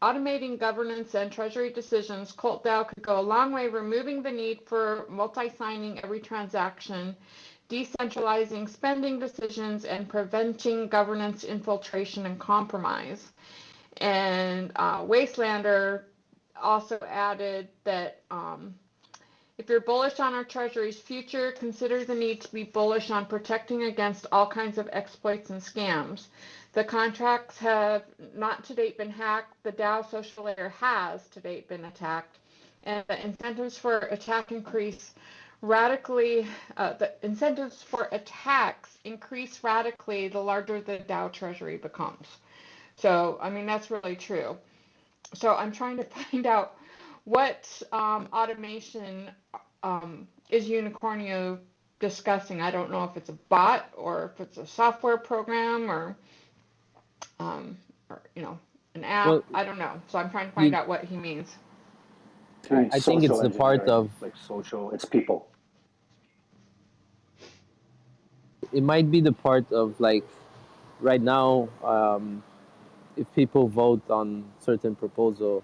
Speaker 2: automating governance and treasury decisions, CULT.DAO could go a long way removing the need for multi-signing every transaction, decentralizing spending decisions, and preventing governance infiltration and compromise. And Wastelander also added that if you're bullish on our Treasury's future, consider the need to be bullish on protecting against all kinds of exploits and scams. The contracts have not to date been hacked. The DAO social layer has to date been attacked. And the incentives for attack increase radically. The incentives for attacks increase radically the larger the DAO Treasury becomes. So, I mean, that's really true. So I'm trying to find out what automation is Unicornio discussing. I don't know if it's a bot or if it's a software program or an app.
Speaker 3: Well,
Speaker 2: I don't know. So I'm trying to find
Speaker 3: you,
Speaker 2: out what he means.
Speaker 3: I think it's
Speaker 4: Social
Speaker 3: the part
Speaker 4: engineering,
Speaker 3: of,
Speaker 4: like social, it's people.
Speaker 3: it might be the part of like right now, if people vote on certain proposal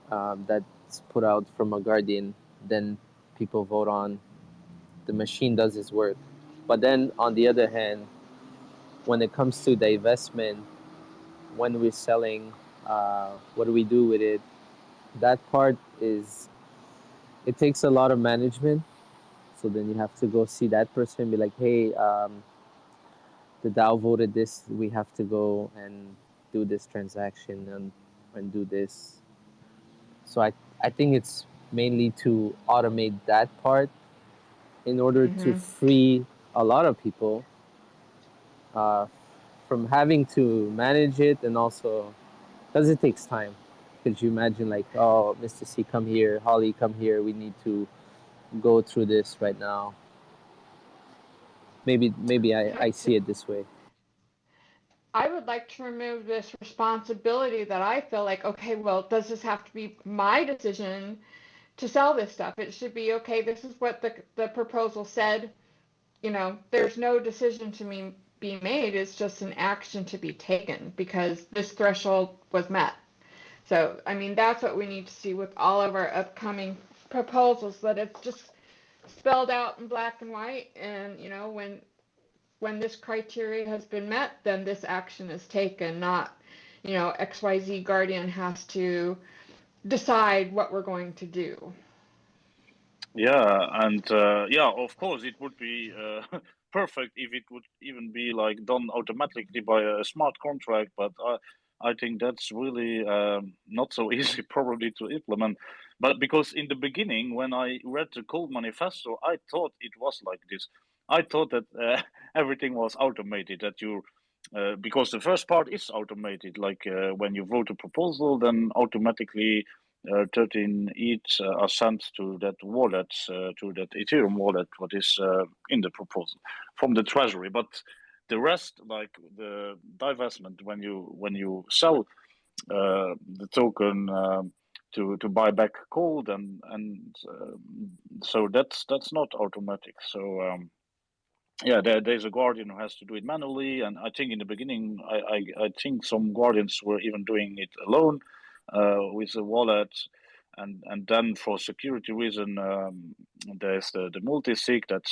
Speaker 3: that's put out from a guardian, then people vote on, the machine does its work. But then on the other hand, when it comes to the investment, when we're selling, what do we do with it? That part is, it takes a lot of management. So then you have to go see that person and be like, hey, the DAO voted this. We have to go and do this transaction and do this. So I think it's mainly to automate that part in order to
Speaker 2: Mm-hmm.
Speaker 3: free a lot of people uh, from having to manage it, and also because it takes time. Could you imagine like, oh, Mr. C, come here, Holly, come here. We need to go through this right now. Maybe I see it this way.
Speaker 2: I would like to remove this responsibility that I feel like, okay, well, does this have to be my decision to sell this stuff? It should be, okay, this is what the proposal said. There's no decision to be made. It's just an action to be taken because this threshold was met. So, I mean, that's what we need to see with all of our upcoming proposals, that it's just spelled out in black and white. And, when this criteria has been met, then this action is taken, not, XYZ Guardian has to decide what we're going to do.
Speaker 1: Yeah, and yeah, of course, it would be perfect if it would even be like done automatically by a smart contract. But I think that's really not so easy, probably to implement. But because in the beginning, when I read the Cold Manifesto, I thought it was like this. I thought that everything was automated. That you because the first part is automated, like when you vote a proposal, then automatically 13 ETH are sent to that wallet, to that Ethereum wallet, what is in the proposal from the Treasury. But the rest, like the divestment, when you sell the token to buy back cold, and so that's not automatic. So yeah, there's a guardian who has to do it manually, and I think in the beginning, I think some guardians were even doing it alone with a wallet, and then for security reason, there's the multi-sig that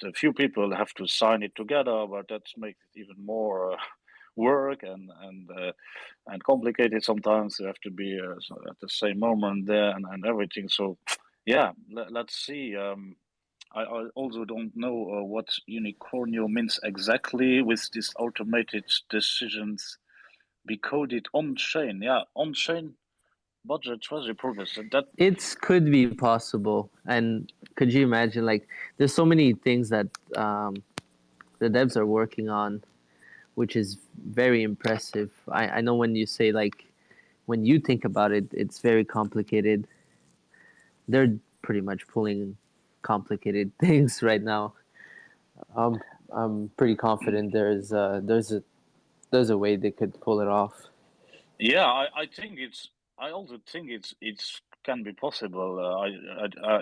Speaker 1: a few people have to sign it together, but that makes it even more work and complicated sometimes. You have to be at the same moment there and everything. So yeah, let's see. I also don't know what unicornio means exactly with these automated decisions be coded on chain. Yeah, on chain budget treasury purpose. That
Speaker 3: It could be possible. And could you imagine, like, there's so many things that the devs are working on, which is very impressive. I know when you say, like, when you think about it, it's very complicated. They're pretty much pulling complicated things right now. Um, I'm pretty confident there's a way they could pull it off.
Speaker 1: yeah, I think I also think it's can be possible.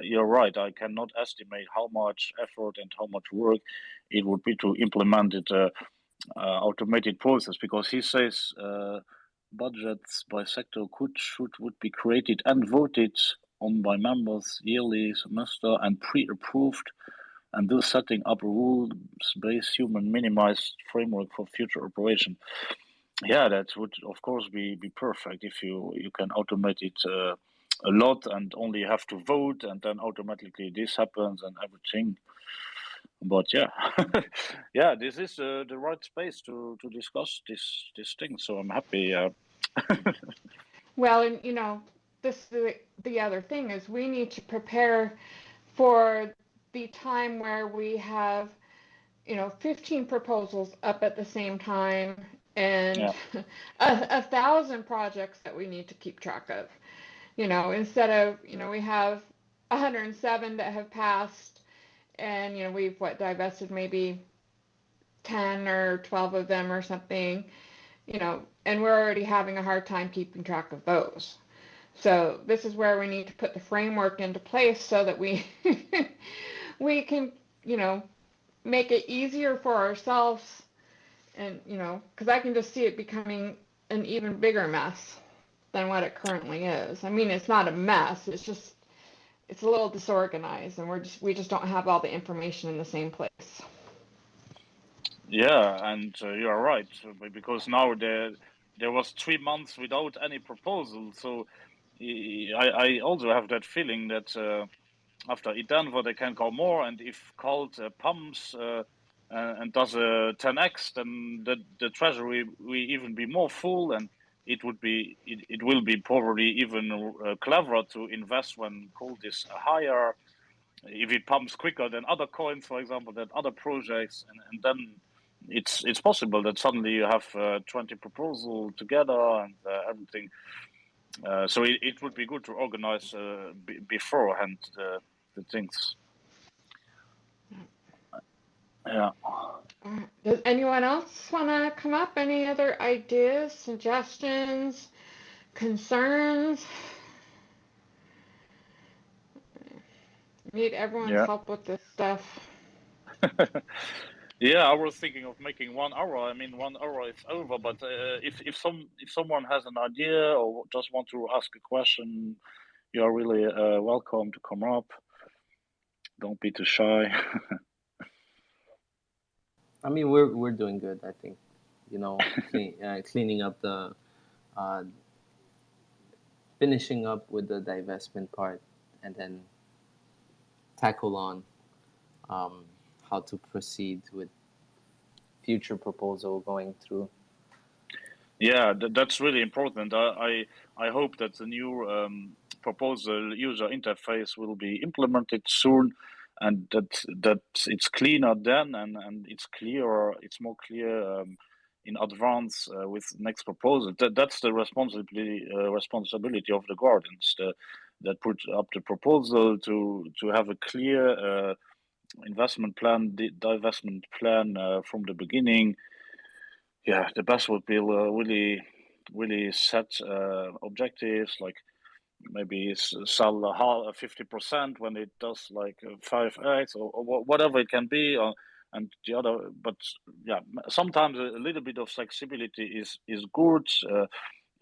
Speaker 1: You're right. I cannot estimate how much effort and how much work it would be to implement it automated process because he says budgets by sector would be created and voted on by members yearly, semester, and pre-approved, and thus setting up a rules-based human minimized framework for future operation. Yeah, that would of course be perfect if you can automate it a lot and only have to vote and then automatically this happens and everything. But yeah, yeah, this is the right space to discuss this thing. So I'm happy.
Speaker 2: Well, and this the other thing is we need to prepare for the time where we have 15 proposals up at the same time and
Speaker 1: Yeah,
Speaker 2: a thousand projects that we need to keep track of. Instead of we have 107 that have passed, and we've divested maybe 10 or 12 of them or something, and we're already having a hard time keeping track of those. So this is where we need to put the framework into place so that we we can, make it easier for ourselves, and because I can just see it becoming an even bigger mess than what it currently is. I mean, it's not a mess. It's a little disorganized, and we just don't have all the information in the same place.
Speaker 1: yeah, and you are right because now there was 3 months without any proposal. So I also have that feeling that. After Idanva, they can go more, and if CULT pumps and does a 10x, then the treasury will even be more full, and it will be probably even cleverer to invest when CULT is higher. If it pumps quicker than other coins, for example, than other projects, and then it's possible that suddenly you have 20 proposals together and everything. So it would be good to organize beforehand the things. Yeah.
Speaker 2: Does anyone else want to come up? Any other ideas, suggestions, concerns? Need everyone's
Speaker 1: Yeah.
Speaker 2: help with this stuff.
Speaker 1: Yeah, I was thinking of making 1 hour. I mean, 1 hour is over, but if someone has an idea or just want to ask a question, you are really welcome to come up. Don't be too shy.
Speaker 3: I mean, we're doing good, I think. Cleaning up uh, finishing up with the divestment part, and then tackle on um, how to proceed with future proposal going through.
Speaker 1: Yeah, that's really important. I hope that the new proposal user interface will be implemented soon, and that it's cleaner then, and it's clearer. It's more clear in advance with next proposal. That's the responsibility of the guardians that put up the proposal to have a clear investment plan, divestment plan from the beginning. Yeah, the best would be really set objectives, like maybe sell 50% when it does like 5x or whatever it can be, and the other. But yeah, sometimes a little bit of flexibility is good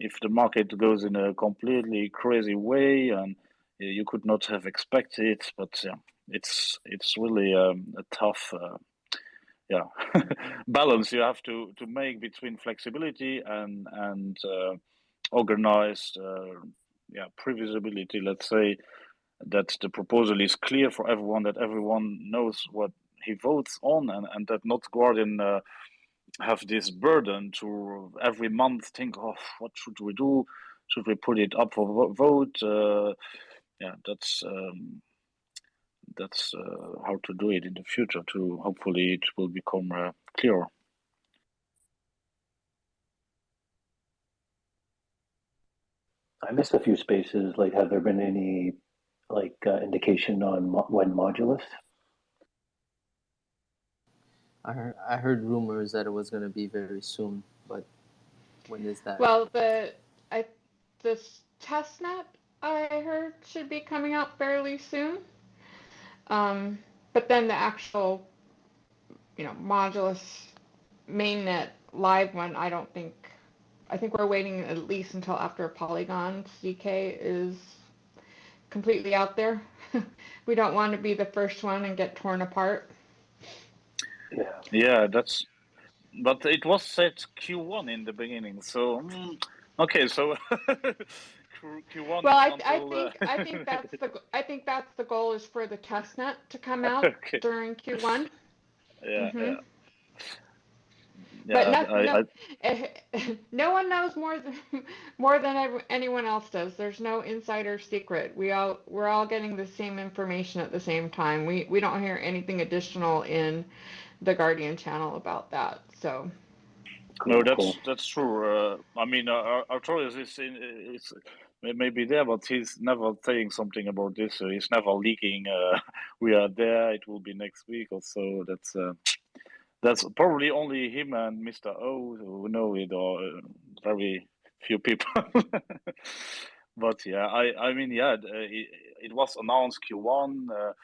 Speaker 1: if the market goes in a completely crazy way and you could not have expected. But yeah, it's really a tough balance you have to make between flexibility and organized previsibility. Let's say that the proposal is clear for everyone, that everyone knows what he votes on, and that not Guardian have this burden to every month think, oh, what should we do? Should we put it up for vote? That's how to do it in the future. To hopefully it will become clearer.
Speaker 4: I missed a few spaces. Like, have there been any indication on when modulus?
Speaker 3: I heard rumors that it was going to be very soon, but when is that?
Speaker 2: Well, this testnet I heard should be coming out fairly soon. But then the actual, modulus mainnet live one, I think we're waiting at least until after Polygon CK is completely out there. We don't want to be the first one and get torn apart.
Speaker 4: Yeah.
Speaker 1: But it was set Q1 in the beginning, so okay, so Q1
Speaker 2: Well,
Speaker 1: is
Speaker 2: I
Speaker 1: until
Speaker 2: think I think that's the goal, is for the testnet to come out
Speaker 1: okay.
Speaker 2: during Q1.
Speaker 1: Yeah,
Speaker 2: Mm-hmm. But
Speaker 1: yeah.
Speaker 2: no one knows more than anyone else does. There's no insider secret. We're all getting the same information at the same time. We don't hear anything additional in the Guardian channel about that. So
Speaker 1: No,
Speaker 4: Cool.
Speaker 1: that's true. I mean, Artorias is maybe there, but he's never saying something about this. He's never leaking. We are there. It will be next week or so. That's probably only him and Mr. O who know it, or very few people. But yeah, I mean, yeah, it was announced Q1.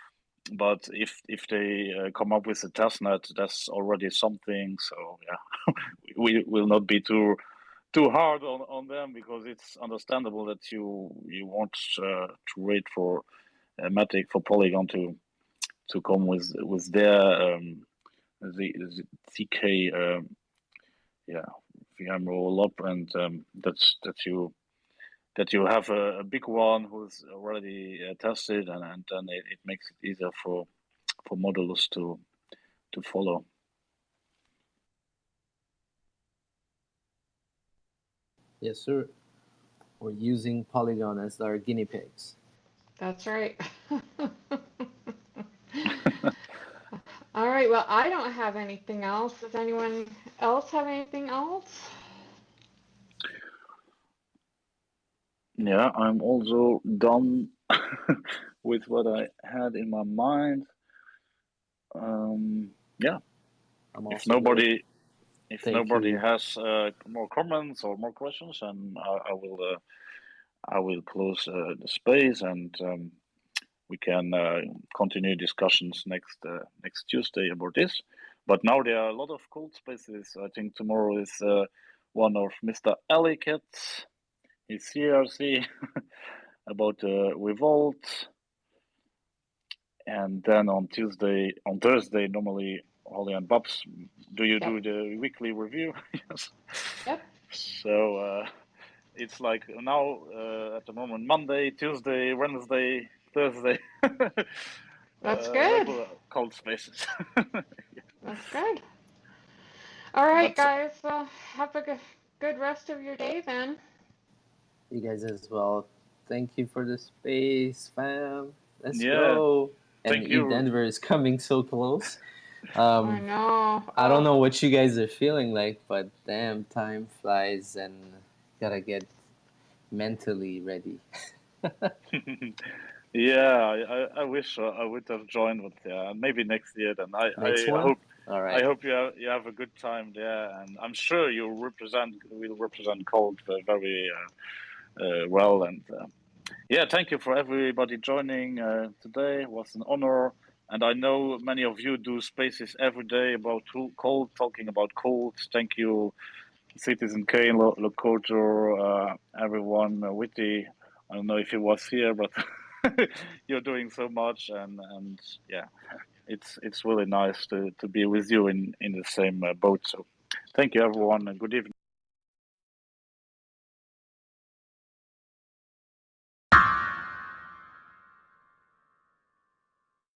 Speaker 1: But if they come up with a testnet, that's already something. So yeah, we will not be too hard on them, because it's understandable that you want to wait for Matic, for Polygon to come with their the CK VM roll up, and that you have a big one who's already tested, and then it makes it easier for modulus to follow.
Speaker 3: Yes, sir. We're using Polygon as our guinea pigs.
Speaker 2: that's right. All right. Well, I don't have anything else. Does anyone else have anything else?
Speaker 1: Yeah, I'm also done with what I had in my mind. Yeah,
Speaker 3: I'm
Speaker 1: if
Speaker 3: also good.
Speaker 1: nobody
Speaker 3: Thank you.
Speaker 1: has more comments or more questions, and I will close the space, and we can continue discussions next Tuesday about this. But now there are a lot of cold spaces. I think tomorrow is one of Mr. Ellicott. He's here, see, about revolt. And then on Thursday, normally Holly and Bobs, do you do the weekly review? Yes.
Speaker 2: Yep.
Speaker 1: So it's like now at the moment, Monday, Tuesday, Wednesday, Thursday.
Speaker 2: That's good.
Speaker 1: Regular cold spaces.
Speaker 2: That's good. All right,
Speaker 1: But
Speaker 2: guys. Have a good rest of your day then.
Speaker 3: You guys as well. Thank you for the space, fam. Let's
Speaker 1: yeah,
Speaker 3: go. And
Speaker 1: thank
Speaker 3: E
Speaker 1: you.
Speaker 3: Denver is coming so close.
Speaker 2: I know.
Speaker 3: I don't know what you guys are feeling like, but damn, time flies and gotta get mentally ready.
Speaker 1: Yeah, I wish I would have joined, but yeah, maybe next year. Then
Speaker 3: Next
Speaker 1: I
Speaker 3: one?
Speaker 1: hope
Speaker 3: All right.
Speaker 1: you have a good time there, and I'm sure will represent Cold very well. And yeah, thank you for everybody joining today. It was an honor, and I know many of you do spaces every day about Cold, talking about Cold. Thank you, Citizen Kane, Locoto, everyone, Witty. I don't know if he was here, but you're doing so much, and yeah, it's really nice to be with you in the same boat. So thank you, everyone, and good evening.